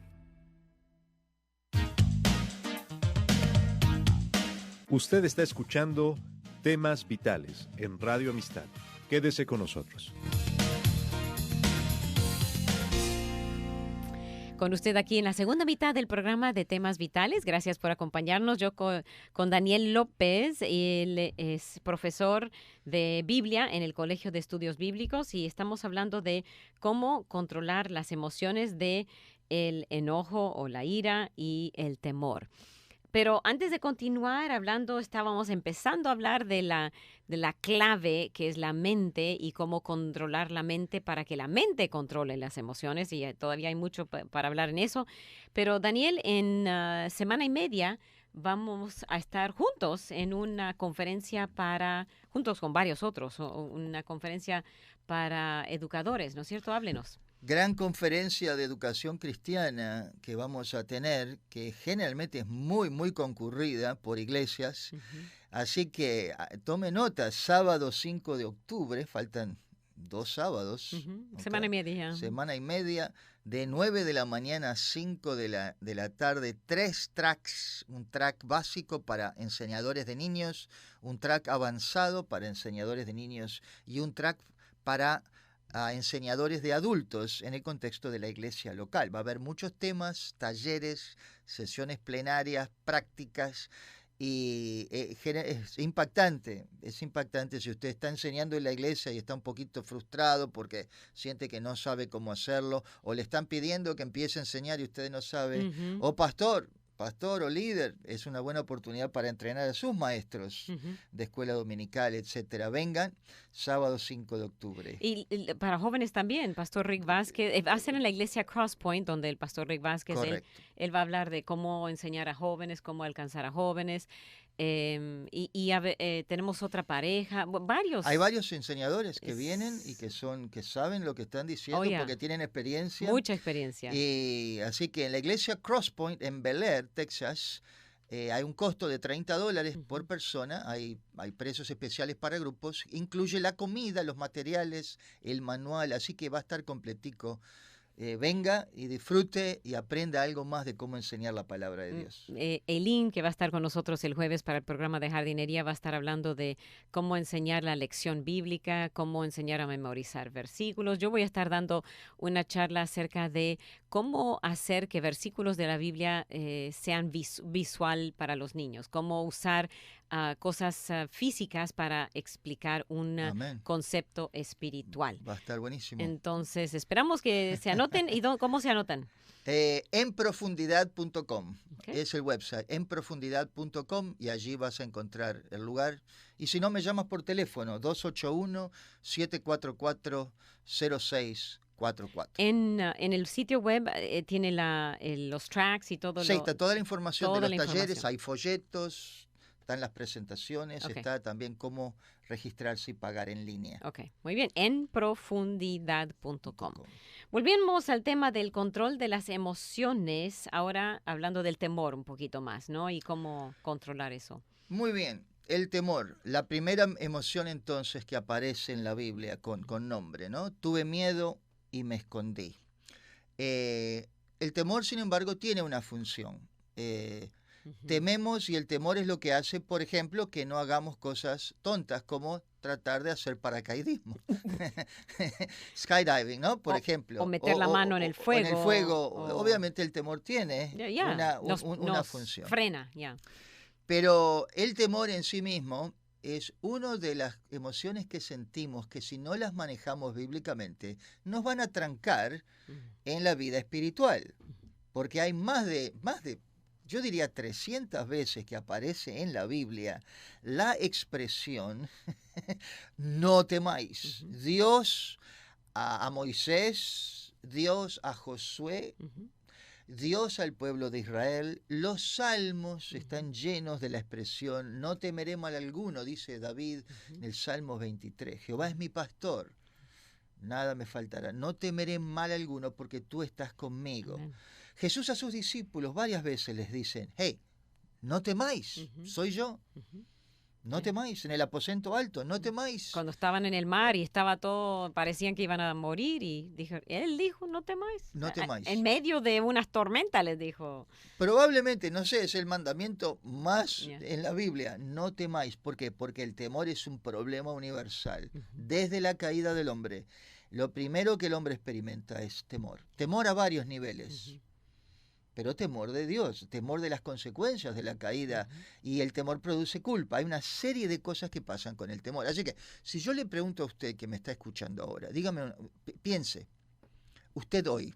[SPEAKER 5] Usted está escuchando Temas Vitales en Radio Amistad. Quédese con nosotros.
[SPEAKER 1] Con usted aquí en la segunda mitad del programa de Temas Vitales. Gracias por acompañarnos. Yo con Daniel López. Él es profesor de Biblia en el Colegio de Estudios Bíblicos y estamos hablando de cómo controlar las emociones de el enojo o la ira y el temor. Pero antes de continuar hablando, estábamos empezando a hablar de la clave que es la mente y cómo controlar la mente para que la mente controle las emociones. Y todavía hay mucho para hablar en eso. Pero Daniel, en semana y media vamos a estar juntos en una conferencia juntos con varios otros, una conferencia para educadores, ¿no es cierto? Háblenos.
[SPEAKER 2] Gran conferencia de educación cristiana que vamos a tener, que generalmente es muy, muy concurrida por iglesias. Así que tome nota, sábado 5 de octubre, faltan 2 sábados.
[SPEAKER 1] Okay. Semana y media.
[SPEAKER 2] Semana y media, de 9 de la mañana a 5 de la tarde, 3 tracks, un track básico para enseñadores de niños, un track avanzado para enseñadores de niños y un track para a enseñadores de adultos en el contexto de la iglesia local. Va a haber muchos temas, talleres, sesiones plenarias, prácticas, y es impactante si usted está enseñando en la iglesia y está un poquito frustrado porque siente que no sabe cómo hacerlo, o le están pidiendo que empiece a enseñar y usted no sabe, o pastor o líder, es una buena oportunidad para entrenar a sus maestros de escuela dominical, etcétera. Vengan, sábado 5 de octubre.
[SPEAKER 1] Y para jóvenes también, Pastor Rick Vázquez, va a ser en la iglesia Crosspoint, donde el Pastor Rick Vázquez, él va a hablar de cómo enseñar a jóvenes, cómo alcanzar a jóvenes. Tenemos otra pareja, varios.
[SPEAKER 2] Hay varios enseñadores que vienen y que saben lo que están diciendo porque tienen experiencia.
[SPEAKER 1] Mucha experiencia.
[SPEAKER 2] Y así que en la iglesia Crosspoint en Bel Air, Texas, hay un costo de $30 por persona. Hay precios especiales para grupos. Incluye la comida, los materiales, el manual, así que va a estar completico. Venga y disfrute y aprenda algo más de cómo enseñar la palabra de Dios.
[SPEAKER 1] Eileen, que va a estar con nosotros el jueves para el programa de jardinería, va a estar hablando de cómo enseñar la lección bíblica, cómo enseñar a memorizar versículos. Yo voy a estar dando una charla acerca de cómo hacer que versículos de la Biblia sean visual para los niños, cómo usar cosas físicas para explicar un concepto espiritual.
[SPEAKER 2] Va a estar buenísimo.
[SPEAKER 1] Entonces, esperamos que se anoten. ¿Y cómo se anotan?
[SPEAKER 2] Enprofundidad.com es el website, enprofundidad.com, y allí vas a encontrar el lugar. Y si no, me llamas por teléfono, 281-744-0644.
[SPEAKER 1] En el sitio web tiene los tracks y todo.
[SPEAKER 2] Sí, está toda la información de los talleres, hay folletos, están las presentaciones, está también cómo registrarse y pagar en línea.
[SPEAKER 1] Ok, muy bien, enprofundidad.com. Volvemos al tema del control de las emociones, ahora hablando del temor un poquito más, ¿no? Y cómo controlar eso.
[SPEAKER 2] Muy bien, el temor, la primera emoción entonces que aparece en la Biblia con nombre, ¿no? Tuve miedo y me escondí. El temor, sin embargo, tiene una función. Tememos y el temor es lo que hace, por ejemplo, que no hagamos cosas tontas como tratar de hacer paracaidismo. Skydiving, ¿no? Por ejemplo.
[SPEAKER 1] O meter la mano en el fuego.
[SPEAKER 2] En el fuego. Obviamente el temor tiene una función.
[SPEAKER 1] Frena, ya.
[SPEAKER 2] Pero el temor en sí mismo es una de las emociones que sentimos que si no las manejamos bíblicamente, nos van a trancar en la vida espiritual. Porque hay más de yo diría 300 veces que aparece en la Biblia la expresión no temáis. Dios a Moisés, Dios a Josué, Dios al pueblo de Israel. Los salmos están llenos de la expresión no temeré mal alguno, dice David en el Salmo 23. Jehová es mi pastor, nada me faltará. No temeré mal alguno porque tú estás conmigo. Amén. Jesús a sus discípulos varias veces les dice, hey, no temáis, soy yo. No temáis, en el aposento alto, no temáis.
[SPEAKER 1] Cuando estaban en el mar y estaba todo, parecían que iban a morir y él dijo, no temáis.
[SPEAKER 2] No temáis.
[SPEAKER 1] En medio de unas tormentas les dijo.
[SPEAKER 2] Probablemente, no sé, es el mandamiento más en la Biblia, no temáis. ¿Por qué? Porque el temor es un problema universal. Desde la caída del hombre, lo primero que el hombre experimenta es temor. Temor a varios niveles. Pero temor de Dios, temor de las consecuencias de la caída, y el temor produce culpa. Hay una serie de cosas que pasan con el temor. Así que, si yo le pregunto a usted que me está escuchando ahora, dígame, piense, usted hoy,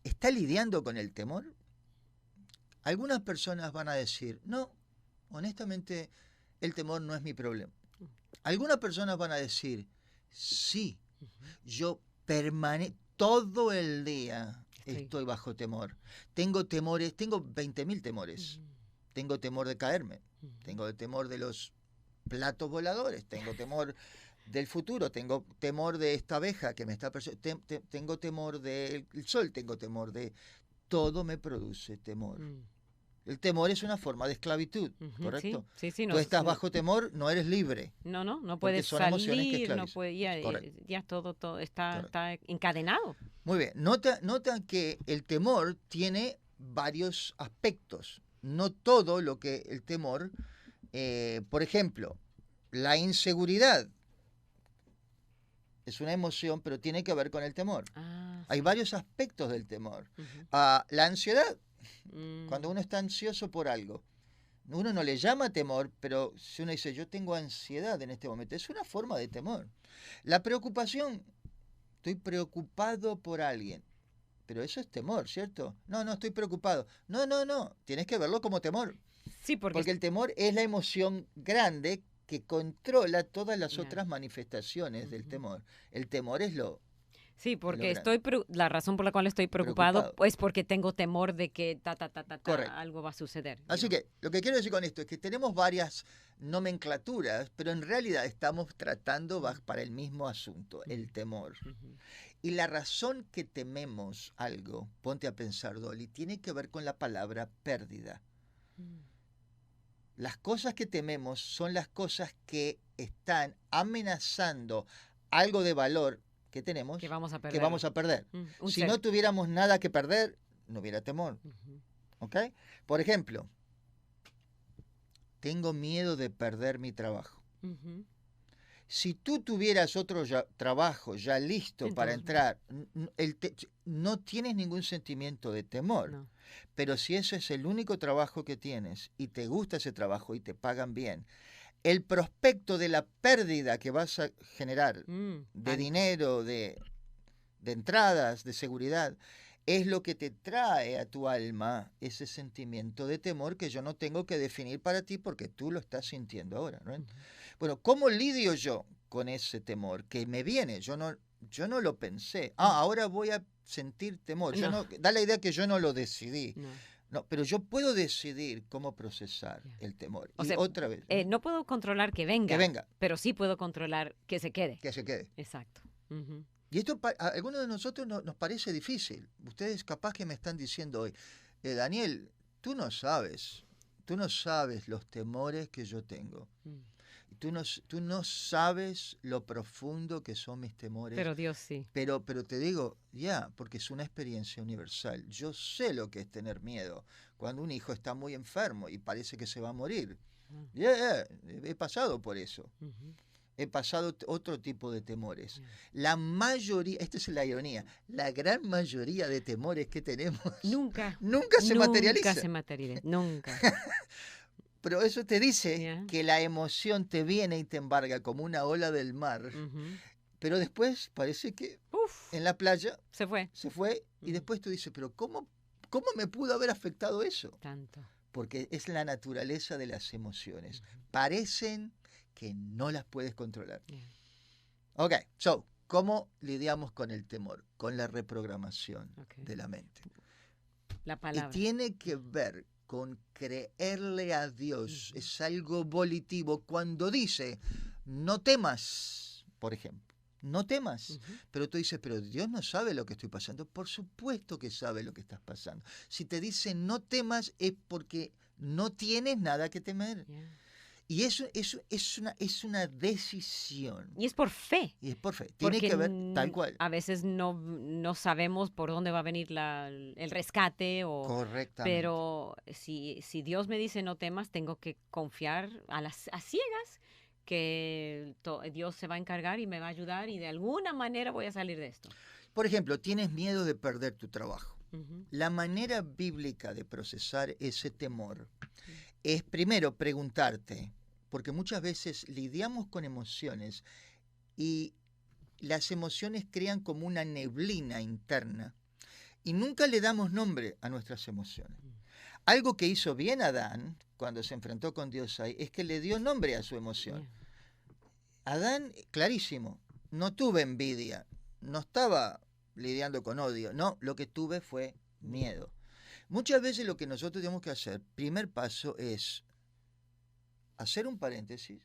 [SPEAKER 2] ¿está lidiando con el temor? Algunas personas van a decir, no, honestamente, el temor no es mi problema. Algunas personas van a decir, sí, yo todo el día estoy bajo temor. Tengo temores, tengo 20.000 temores. Tengo temor de caerme, tengo temor de los platos voladores, tengo temor del futuro, tengo temor de esta abeja que me está persiguiendo, tengo temor del sol, tengo temor de... Todo me produce temor. El temor es una forma de esclavitud, ¿correcto?
[SPEAKER 1] Sí,
[SPEAKER 2] tú estás bajo temor, no eres libre.
[SPEAKER 1] No puedes salir, no puedes, ya todo está encadenado.
[SPEAKER 2] Muy bien, nota que el temor tiene varios aspectos. No todo lo que el temor, por ejemplo, la inseguridad es una emoción, pero tiene que ver con el temor. Hay varios aspectos del temor. La ansiedad. Cuando uno está ansioso por algo, uno no le llama temor, pero si uno dice, yo tengo ansiedad en este momento, es una forma de temor. La preocupación, estoy preocupado por alguien, pero eso es temor, ¿cierto? No, estoy preocupado. No, tienes que verlo como temor.
[SPEAKER 1] Sí, porque
[SPEAKER 2] el temor es la emoción grande que controla todas las otras manifestaciones del temor. El temor es lo...
[SPEAKER 1] Sí, porque la razón por la cual estoy preocupado es porque tengo temor de que algo va a suceder.
[SPEAKER 2] Así que lo que quiero decir con esto es que tenemos varias nomenclaturas, pero en realidad estamos tratando para el mismo asunto, el temor. Y la razón que tememos algo, ponte a pensar, Dolly, tiene que ver con la palabra pérdida. Las cosas que tememos son las cosas que están amenazando algo de valor que tenemos,
[SPEAKER 1] que vamos a
[SPEAKER 2] perder. Si no tuviéramos nada que perder, no hubiera temor. ¿Ok? Por ejemplo, tengo miedo de perder mi trabajo. Si tú tuvieras otro trabajo ya listo para entrar, no tienes ningún sentimiento de temor. No. Pero si ese es el único trabajo que tienes y te gusta ese trabajo y te pagan bien, el prospecto de la pérdida que vas a generar de dinero, de entradas, de seguridad, es lo que te trae a tu alma ese sentimiento de temor que yo no tengo que definir para ti porque tú lo estás sintiendo ahora, ¿no? Bueno, ¿cómo lidio yo con ese temor que me viene? Yo no lo pensé. Ahora voy a sentir temor. Da la idea que yo no lo decidí. No, pero yo puedo decidir cómo procesar el temor.
[SPEAKER 1] O sea, otra vez. No puedo controlar que venga, pero sí puedo controlar que se quede.
[SPEAKER 2] Que se quede.
[SPEAKER 1] Exacto.
[SPEAKER 2] Y esto a algunos de nosotros nos parece difícil. Ustedes capaz que me están diciendo hoy, Daniel, tú no sabes los temores que yo tengo. Tú no sabes lo profundo que son mis temores.
[SPEAKER 1] Pero Dios sí.
[SPEAKER 2] Pero te digo, porque es una experiencia universal. Yo sé lo que es tener miedo. Cuando un hijo está muy enfermo y parece que se va a morir. He pasado por eso. He pasado otro tipo de temores. La mayoría, esta es la ironía, la gran mayoría de temores que tenemos nunca se materializa.
[SPEAKER 1] Nunca se materializa, nunca.
[SPEAKER 2] Pero eso te dice que la emoción te viene y te embarga como una ola del mar. Pero después parece que en la playa se fue y después tú dices, pero ¿cómo me pudo haber afectado eso?
[SPEAKER 1] Tanto.
[SPEAKER 2] Porque es la naturaleza de las emociones. Parecen que no las puedes controlar. Ok, ¿cómo lidiamos con el temor? Con la reprogramación de la mente.
[SPEAKER 1] La palabra.
[SPEAKER 2] Y tiene que ver con creerle a Dios. Es algo volitivo. Cuando dice, no temas, por ejemplo. No temas. Pero tú dices, pero Dios no sabe lo que estoy pasando. Por supuesto que sabe lo que estás pasando. Si te dice no temas es porque no tienes nada que temer. Y eso es una decisión.
[SPEAKER 1] Y es por fe.
[SPEAKER 2] Tiene que ver tal cual.
[SPEAKER 1] A veces no sabemos por dónde va a venir el rescate.
[SPEAKER 2] Correctamente.
[SPEAKER 1] Pero si Dios me dice no temas, tengo que confiar a ciegas que Dios se va a encargar y me va a ayudar y de alguna manera voy a salir de esto.
[SPEAKER 2] Por ejemplo, tienes miedo de perder tu trabajo. La manera bíblica de procesar ese temor es primero preguntarte, porque muchas veces lidiamos con emociones y las emociones crean como una neblina interna y nunca le damos nombre a nuestras emociones. Algo que hizo bien Adán cuando se enfrentó con Dios ahí es que le dio nombre a su emoción. Adán, clarísimo, no tuve envidia, no estaba lidiando con odio, no, lo que tuve fue miedo. Muchas veces lo que nosotros tenemos que hacer, primer paso es hacer un paréntesis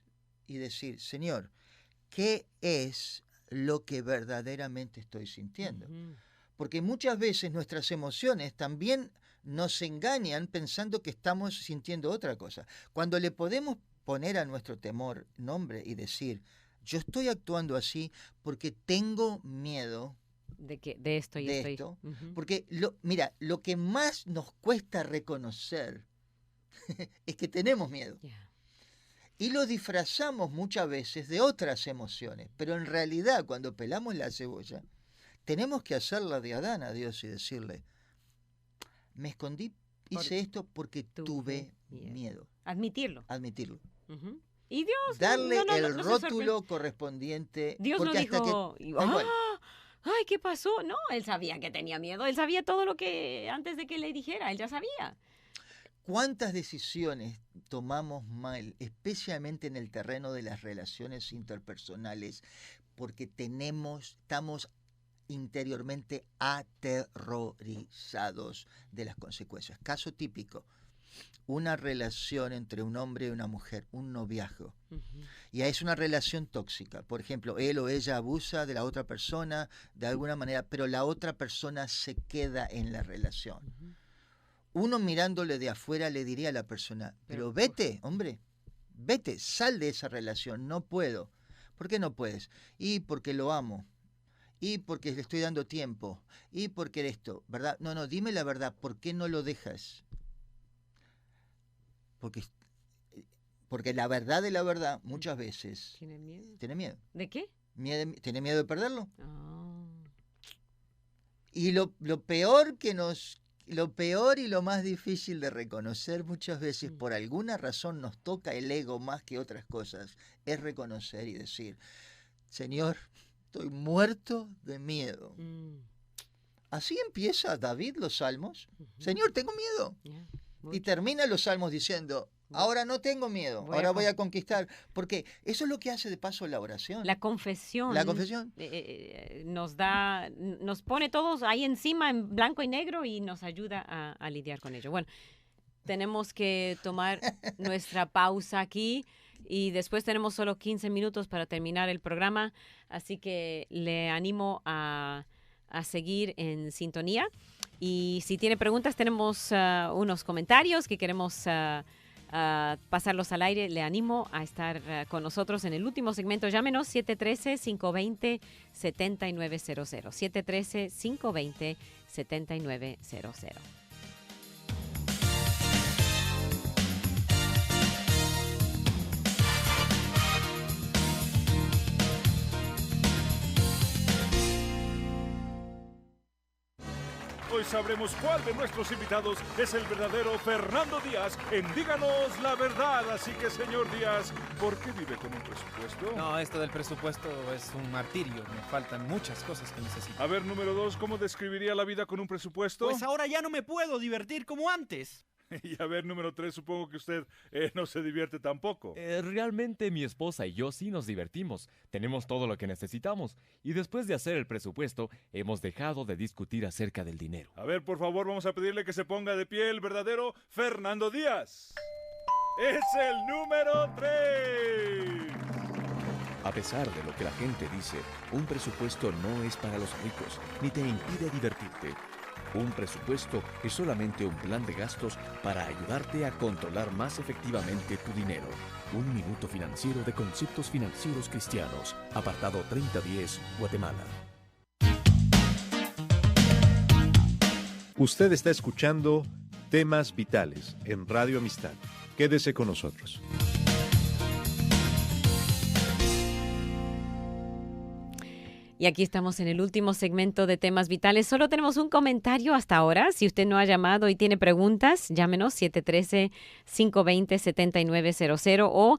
[SPEAKER 2] y decir, Señor, ¿qué es lo que verdaderamente estoy sintiendo? Porque muchas veces nuestras emociones también nos engañan pensando que estamos sintiendo otra cosa. Cuando le podemos poner a nuestro temor nombre y decir, yo estoy actuando así porque tengo miedo
[SPEAKER 1] de esto.
[SPEAKER 2] Porque mira, lo que más nos cuesta reconocer es que tenemos miedo. Y lo disfrazamos muchas veces de otras emociones. Pero en realidad, cuando pelamos la cebolla, tenemos que hacerla de Adán a Dios y decirle, me escondí, hice esto porque tuve miedo.
[SPEAKER 1] Admitirlo. Y Dios
[SPEAKER 2] darle el rótulo correspondiente.
[SPEAKER 1] Dios no dijo, ay, ¿qué pasó? No, él sabía que tenía miedo. Él sabía todo lo que antes de que le dijera, él ya sabía.
[SPEAKER 2] ¿Cuántas decisiones tomamos mal, especialmente en el terreno de las relaciones interpersonales, porque estamos interiormente aterrorizados de las consecuencias? Caso típico, una relación entre un hombre y una mujer, un noviazgo. Y es una relación tóxica. Por ejemplo, él o ella abusa de la otra persona de alguna manera, pero la otra persona se queda en la relación. Uno mirándole de afuera le diría a la persona, pero vete, hombre, vete, sal de esa relación, no puedo. ¿Por qué no puedes? Y porque lo amo. Y porque le estoy dando tiempo. Y porque esto, ¿verdad? No, dime la verdad, ¿por qué no lo dejas? Porque la verdad de la verdad, muchas veces...
[SPEAKER 1] ¿Tiene miedo?
[SPEAKER 2] ¿Tiene miedo?
[SPEAKER 1] ¿De qué?
[SPEAKER 2] ¿Tiene miedo de perderlo? Y lo peor y lo más difícil de reconocer muchas veces, por alguna razón nos toca el ego más que otras cosas, es reconocer y decir, Señor, estoy muerto de miedo. Así empieza David los salmos. Señor, tengo miedo. Y termina los salmos diciendo, ahora no tengo miedo, ahora voy a conquistar. Porque eso es lo que hace de paso la oración.
[SPEAKER 1] La confesión. Nos pone todos ahí encima en blanco y negro y nos ayuda a lidiar con ello. Bueno, tenemos que tomar nuestra pausa aquí y después tenemos solo 15 minutos para terminar el programa. Así que le animo a seguir en sintonía. Y si tiene preguntas, tenemos unos comentarios que queremos pasarlos al aire, le animo a estar con nosotros en el último segmento. Llámenos 713-520-7900. 713-520-7900.
[SPEAKER 5] Hoy sabremos cuál de nuestros invitados es el verdadero Fernando Díaz en Díganos la Verdad. Así que, señor Díaz, ¿por qué vive con un presupuesto?
[SPEAKER 8] No, esto del presupuesto es un martirio. Me faltan muchas cosas que necesito.
[SPEAKER 5] A ver, número 2, ¿cómo describiría la vida con un presupuesto?
[SPEAKER 8] Pues ahora ya no me puedo divertir como antes.
[SPEAKER 5] Y a ver, número 3, supongo que usted no se divierte tampoco.
[SPEAKER 9] Realmente mi esposa y yo sí nos divertimos. Tenemos todo lo que necesitamos. Y después de hacer el presupuesto, hemos dejado de discutir acerca del dinero.
[SPEAKER 5] A ver, por favor, vamos a pedirle que se ponga de pie el verdadero Fernando Díaz. ¡Es el número 3!
[SPEAKER 10] A pesar de lo que la gente dice, un presupuesto no es para los ricos, ni te impide divertirte. Un presupuesto es solamente un plan de gastos para ayudarte a controlar más efectivamente tu dinero. Un minuto financiero de conceptos financieros cristianos. Apartado 3010, Guatemala.
[SPEAKER 5] Usted está escuchando Temas Vitales en Radio Amistad. Quédese con nosotros.
[SPEAKER 1] Y aquí estamos en el último segmento de Temas Vitales. Solo tenemos un comentario hasta ahora. Si usted no ha llamado y tiene preguntas, llámenos 713-520-7900 o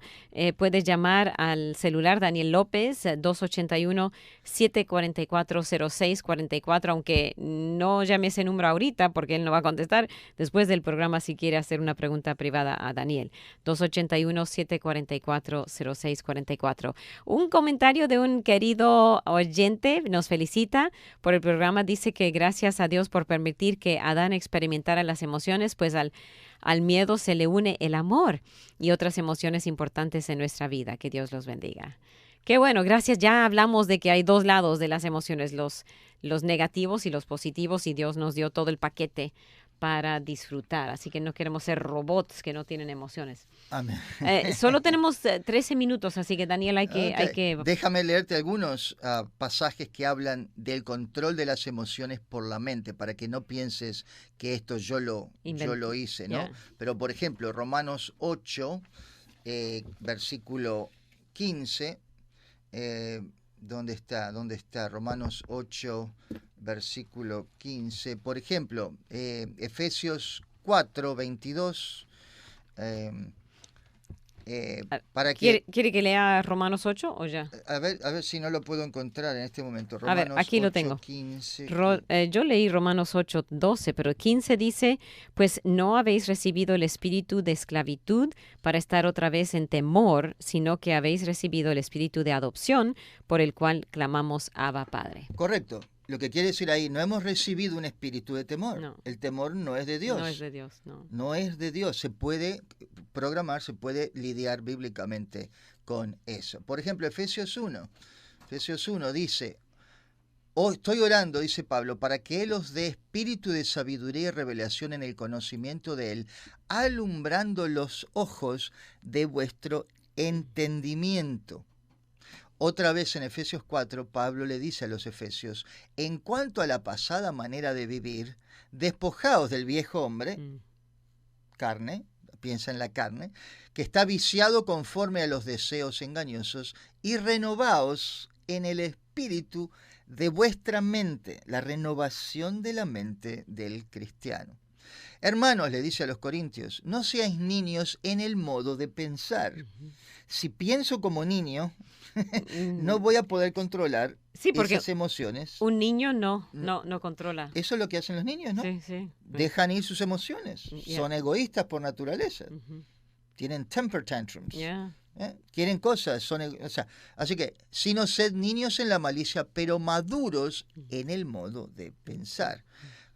[SPEAKER 1] puedes llamar al celular Daniel López 281-744-0644, aunque no llame ese número ahorita porque él no va a contestar. Después del programa, si quiere hacer una pregunta privada a Daniel, 281-744-0644. Un comentario de un querido oyente nos felicita por el programa. Dice que gracias a Dios por permitir que Adán experimentara las emociones, pues al miedo se le une el amor y otras emociones importantes en nuestra vida. Que Dios los bendiga. Qué bueno, gracias. Ya hablamos de que hay dos lados de las emociones, los negativos y los positivos, y Dios nos dio todo el paquete para disfrutar. Así que no queremos ser robots que no tienen emociones.
[SPEAKER 2] Amén.
[SPEAKER 1] Solo tenemos 13 minutos, así que Daniel, hay que...
[SPEAKER 2] Déjame leerte algunos pasajes que hablan del control de las emociones por la mente, para que no pienses que esto yo lo hice, ¿no? Yeah. Pero, por ejemplo, Romanos 8, versículo 15, ¿dónde está? Romanos 8, versículo 15. Por ejemplo, Efesios 4, 22.
[SPEAKER 1] ¿Quiere que lea Romanos 8 o ya?
[SPEAKER 2] A ver si no lo puedo encontrar en este momento. Romanos,
[SPEAKER 1] a ver, aquí 8, lo tengo.
[SPEAKER 2] 15.
[SPEAKER 1] Yo leí Romanos 8, 12, pero 15 dice, pues no habéis recibido el espíritu de esclavitud para estar otra vez en temor, sino que habéis recibido el espíritu de adopción, por el cual clamamos Abba, Padre.
[SPEAKER 2] Correcto. Lo que quiere decir ahí, no hemos recibido un espíritu de temor.
[SPEAKER 1] No.
[SPEAKER 2] El temor no es de Dios.
[SPEAKER 1] No es de Dios, no.
[SPEAKER 2] No es de Dios. Se puede programar, se puede lidiar bíblicamente con eso. Por ejemplo, Efesios 1. Efesios 1 dice, estoy orando, dice Pablo, para que Él os dé espíritu de sabiduría y revelación en el conocimiento de Él, alumbrando los ojos de vuestro entendimiento. Otra vez en Efesios 4, Pablo le dice a los efesios, en cuanto a la pasada manera de vivir, despojaos del viejo hombre, carne, piensa en la carne, que está viciado conforme a los deseos engañosos, y renovaos en el espíritu de vuestra mente, la renovación de la mente del cristiano. Hermanos, le dice a los corintios, no seáis niños en el modo de pensar. Si pienso como niño, no voy a poder controlar esas emociones.
[SPEAKER 1] Un niño no controla.
[SPEAKER 2] Eso es lo que hacen los niños, ¿no?
[SPEAKER 1] Sí.
[SPEAKER 2] Dejan ir sus emociones. Yeah. Son egoístas por naturaleza. Tienen temper tantrums.
[SPEAKER 1] Yeah.
[SPEAKER 2] Quieren cosas. Así que, sino sed niños en la malicia, pero maduros en el modo de pensar.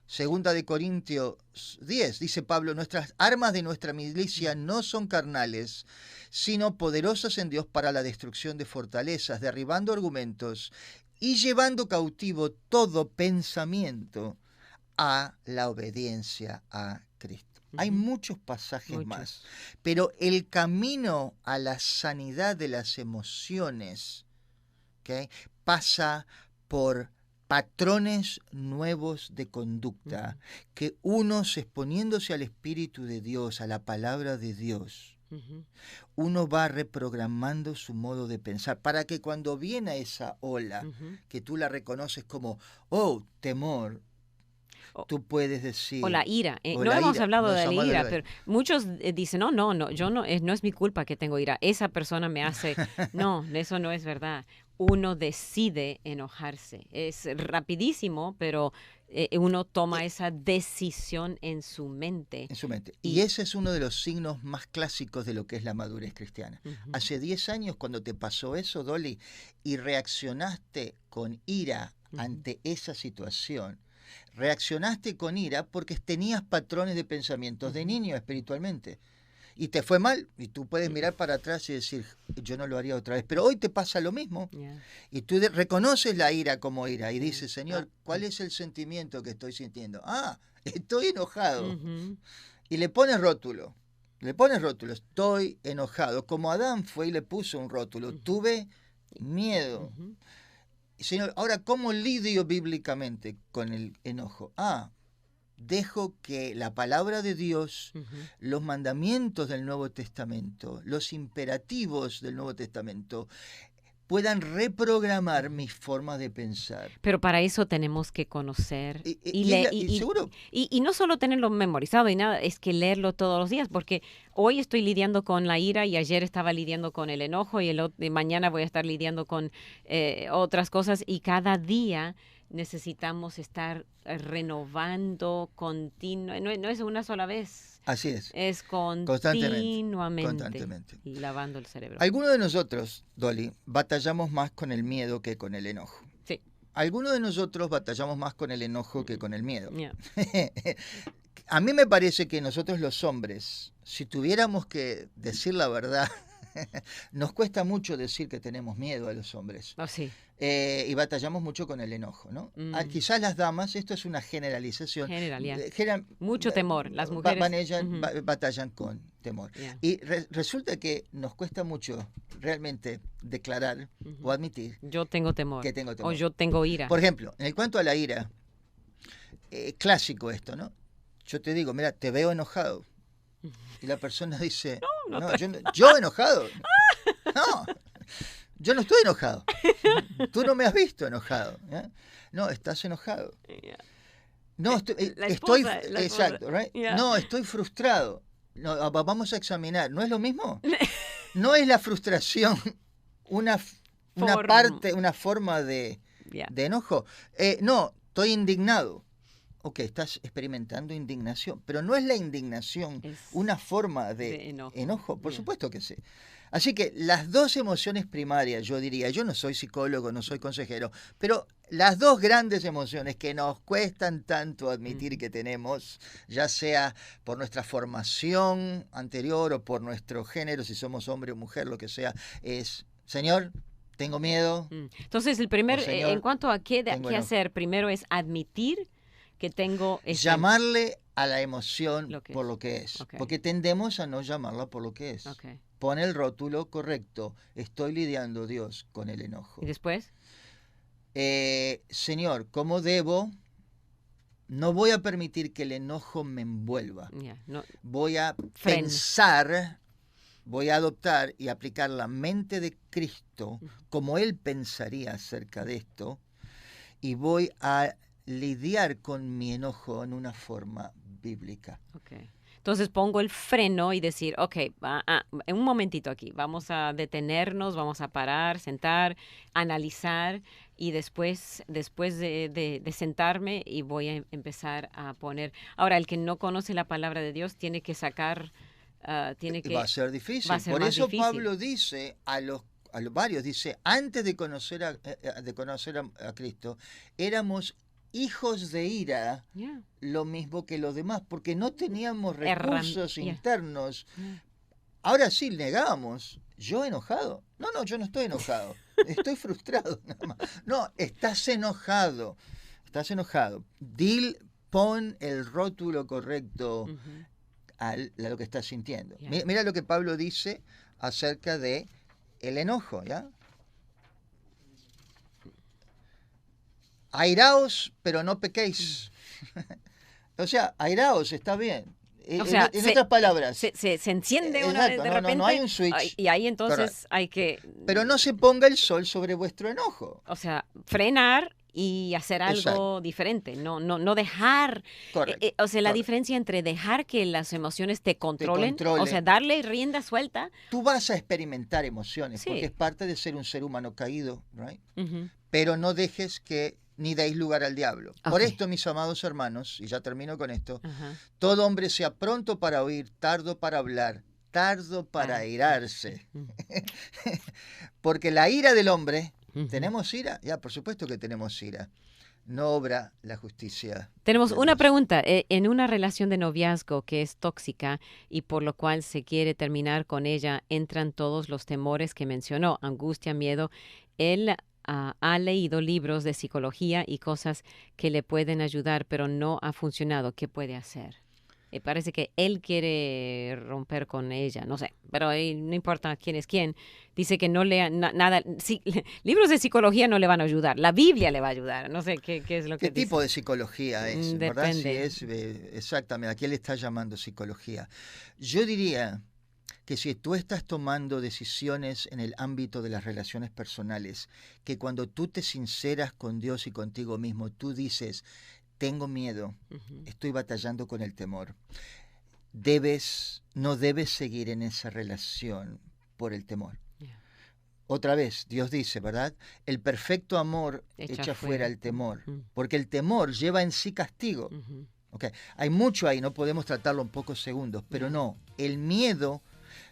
[SPEAKER 2] Segunda de Corintios 10, dice Pablo, nuestras armas de nuestra milicia no son carnales, sino poderosas en Dios para la destrucción de fortalezas, derribando argumentos y llevando cautivo todo pensamiento a la obediencia a Cristo. Hay muchos pasajes más. Pero el camino a la sanidad de las emociones, ¿okay?, pasa por patrones nuevos de conducta, que unos exponiéndose al Espíritu de Dios, a la palabra de Dios, uno va reprogramando su modo de pensar para que cuando viene esa ola, que tú la reconoces como, temor, tú puedes decir...
[SPEAKER 1] O la ira. No hemos hablado de la ira, pero muchos dicen, no, yo no es mi culpa que tengo ira. Esa persona me hace... No, eso no es verdad. Uno decide enojarse. Es rapidísimo, pero uno toma esa decisión en su mente.
[SPEAKER 2] En su mente. Y ese es uno de los signos más clásicos de lo que es la madurez cristiana. Hace 10 años, cuando te pasó eso, Dolly, y reaccionaste con ira ante esa situación, reaccionaste con ira porque tenías patrones de pensamientos de niño espiritualmente. Y te fue mal, y tú puedes mirar para atrás y decir, yo no lo haría otra vez. Pero hoy te pasa lo mismo. Y tú reconoces la ira como ira y dices, Señor, ¿cuál es el sentimiento que estoy sintiendo? Estoy enojado. Y le pones rótulo. Estoy enojado. Como Adán fue y le puso un rótulo. Tuve miedo. Señor, ahora, ¿cómo lidio bíblicamente con el enojo? Dejo que la palabra de Dios, los mandamientos del Nuevo Testamento, los imperativos del Nuevo Testamento, puedan reprogramar mis formas de pensar.
[SPEAKER 1] Pero para eso tenemos que conocer
[SPEAKER 2] seguro.
[SPEAKER 1] Y no solo tenerlo memorizado y nada, es que leerlo todos los días, porque hoy estoy lidiando con la ira y ayer estaba lidiando con el enojo y mañana voy a estar lidiando con otras cosas, y cada día necesitamos estar renovando continuamente. No es una sola vez.
[SPEAKER 2] Así es.
[SPEAKER 1] Es constantemente. Lavando el cerebro.
[SPEAKER 2] Algunos de nosotros, Dolly, batallamos más con el miedo que con el enojo.
[SPEAKER 1] Sí.
[SPEAKER 2] Algunos de nosotros batallamos más con el enojo que con el miedo. A mí me parece que nosotros los hombres, si tuviéramos que decir la verdad, nos cuesta mucho decir que tenemos miedo a los hombres.
[SPEAKER 1] Sí.
[SPEAKER 2] Y batallamos mucho con el enojo, ¿no? Quizás las damas, esto es una generalización.
[SPEAKER 1] Mucho temor. Las mujeres
[SPEAKER 2] batallan con temor. Y resulta que nos cuesta mucho realmente declarar o admitir.
[SPEAKER 1] Yo tengo temor.
[SPEAKER 2] Que tengo temor.
[SPEAKER 1] O yo tengo ira.
[SPEAKER 2] Por ejemplo, en cuanto a la ira, clásico esto, ¿no? Yo te digo, mira, te veo enojado. Y la persona dice, yo enojado. No. Yo no estoy enojado. Tú no me has visto enojado. No, estás enojado. No, exacto, right? No, estoy frustrado. No, vamos a examinar. ¿No es lo mismo? ¿No es la frustración una forma de enojo? No, estoy indignado. Ok, estás experimentando indignación, pero no es la indignación una forma de enojo. Por supuesto que sí. Así que las dos emociones primarias, yo diría, yo no soy psicólogo, no soy consejero, pero las dos grandes emociones que nos cuestan tanto admitir que tenemos, ya sea por nuestra formación anterior o por nuestro género, si somos hombre o mujer, lo que sea, es, Señor, tengo miedo.
[SPEAKER 1] Entonces, en cuanto a qué hacer, primero es admitir que tengo...
[SPEAKER 2] Llamarle a la emoción por lo que es, porque tendemos a no llamarla por lo que es. Pon el rótulo correcto. Estoy lidiando, Dios, con el enojo.
[SPEAKER 1] ¿Y después?
[SPEAKER 2] Señor, ¿cómo debo? No voy a permitir que el enojo me envuelva. Voy a pensar, voy a adoptar y aplicar la mente de Cristo como Él pensaría acerca de esto, y voy a lidiar con mi enojo en una forma bíblica.
[SPEAKER 1] Entonces pongo el freno y decir, un momentito aquí, vamos a detenernos, vamos a parar, sentar, analizar, y después de sentarme y voy a empezar a poner. Ahora, el que no conoce la palabra de Dios tiene que sacar,
[SPEAKER 2] va a ser difícil. Por eso Pablo dice a los varios, dice, antes de conocer a Cristo, éramos hijos de ira, lo mismo que los demás, porque no teníamos recursos internos. Ahora sí negábamos. ¿Yo enojado? No, yo no estoy enojado. Estoy frustrado nada más. No, estás enojado. Pon el rótulo correcto. a lo que estás sintiendo. Mira lo que Pablo dice acerca de el enojo, ¿ya? Airaos, pero no pequéis. O sea, airaos, está bien.
[SPEAKER 1] O sea,
[SPEAKER 2] en otras palabras.
[SPEAKER 1] Se enciende una de repente.
[SPEAKER 2] No hay un switch.
[SPEAKER 1] Y ahí entonces
[SPEAKER 2] Correcto.
[SPEAKER 1] hay que...
[SPEAKER 2] Pero no se ponga el sol sobre vuestro enojo.
[SPEAKER 1] O sea, frenar y hacer algo
[SPEAKER 2] Exacto.
[SPEAKER 1] diferente. No dejar... o sea, la diferencia entre dejar que las emociones te controlen, o sea, darle rienda suelta.
[SPEAKER 2] Tú vas a experimentar emociones,
[SPEAKER 1] Sí.
[SPEAKER 2] porque es parte de ser un ser humano caído, right?
[SPEAKER 1] Uh-huh.
[SPEAKER 2] Pero no dejes que ni deis lugar al diablo. Por esto, mis amados hermanos, y ya termino con esto, todo hombre sea pronto para oír, tardo para hablar, tardo para airarse. Porque la ira del hombre, ¿tenemos ira? Ya, por supuesto que tenemos ira. No obra la justicia.
[SPEAKER 1] Tenemos una pregunta. En una relación de noviazgo que es tóxica y por lo cual se quiere terminar con ella, entran todos los temores que mencionó, angustia, miedo. Él ha leído libros de psicología y cosas que le pueden ayudar, pero no ha funcionado. ¿Qué puede hacer? Parece que él quiere romper con ella, no sé, pero no importa quién es quién. Dice que no lea nada, libros de psicología no le van a ayudar, la Biblia le va a ayudar, no sé qué es lo que
[SPEAKER 2] ¿Qué
[SPEAKER 1] dice.
[SPEAKER 2] tipo de psicología es?
[SPEAKER 1] Depende.
[SPEAKER 2] ¿Verdad? Si es, exactamente, ¿a qué le está llamando psicología? Yo diría que si tú estás tomando decisiones en el ámbito de las relaciones personales, que cuando tú te sinceras con Dios y contigo mismo, tú dices, tengo miedo, estoy batallando con el temor. No debes seguir en esa relación por el temor. Otra vez, Dios dice, ¿verdad? El perfecto amor echa fuera el temor, porque el temor lleva en sí castigo. Okay. Hay mucho ahí, no podemos tratarlo en pocos segundos, pero no, el miedo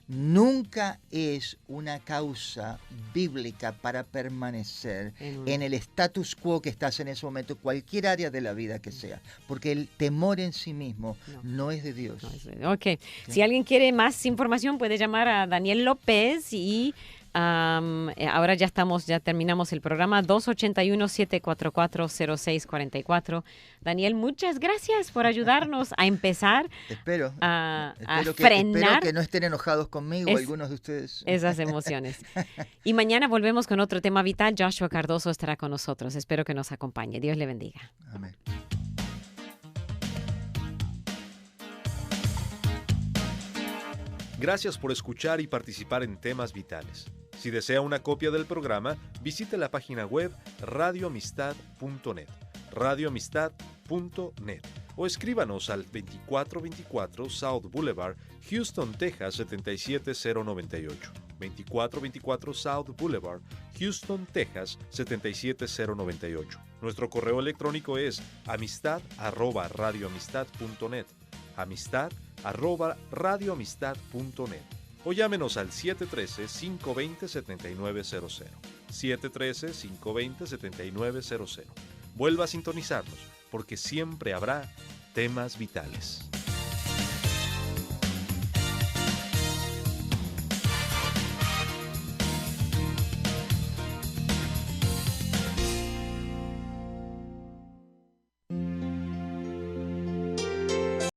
[SPEAKER 2] nunca es una causa bíblica para permanecer en el status quo que estás en ese momento, cualquier área de la vida que sea, porque el temor en sí mismo no es de Dios.
[SPEAKER 1] Ok, si alguien quiere más información puede llamar a Daniel López y ahora ya terminamos el programa 281-744-0644. Daniel, muchas gracias por ayudarnos a empezar a frenar.
[SPEAKER 2] Espero que no estén enojados conmigo algunos de ustedes.
[SPEAKER 1] Esas emociones. Y mañana volvemos con otro tema vital. Joshua Cardoso estará con nosotros. Espero que nos acompañe. Dios le bendiga.
[SPEAKER 2] Amén.
[SPEAKER 11] Gracias por escuchar y participar en Temas Vitales. Si desea una copia del programa, visite la página web radioamistad.net, radioamistad.net, o escríbanos al 2424 South Boulevard, Houston, Texas 77098. 2424 South Boulevard, Houston, Texas 77098. Nuestro correo electrónico es amistad@radioamistad.net, amistad@radioamistad.net, o llámenos al 713-520-7900, 713-520-7900. Vuelva a sintonizarnos, porque siempre habrá temas vitales.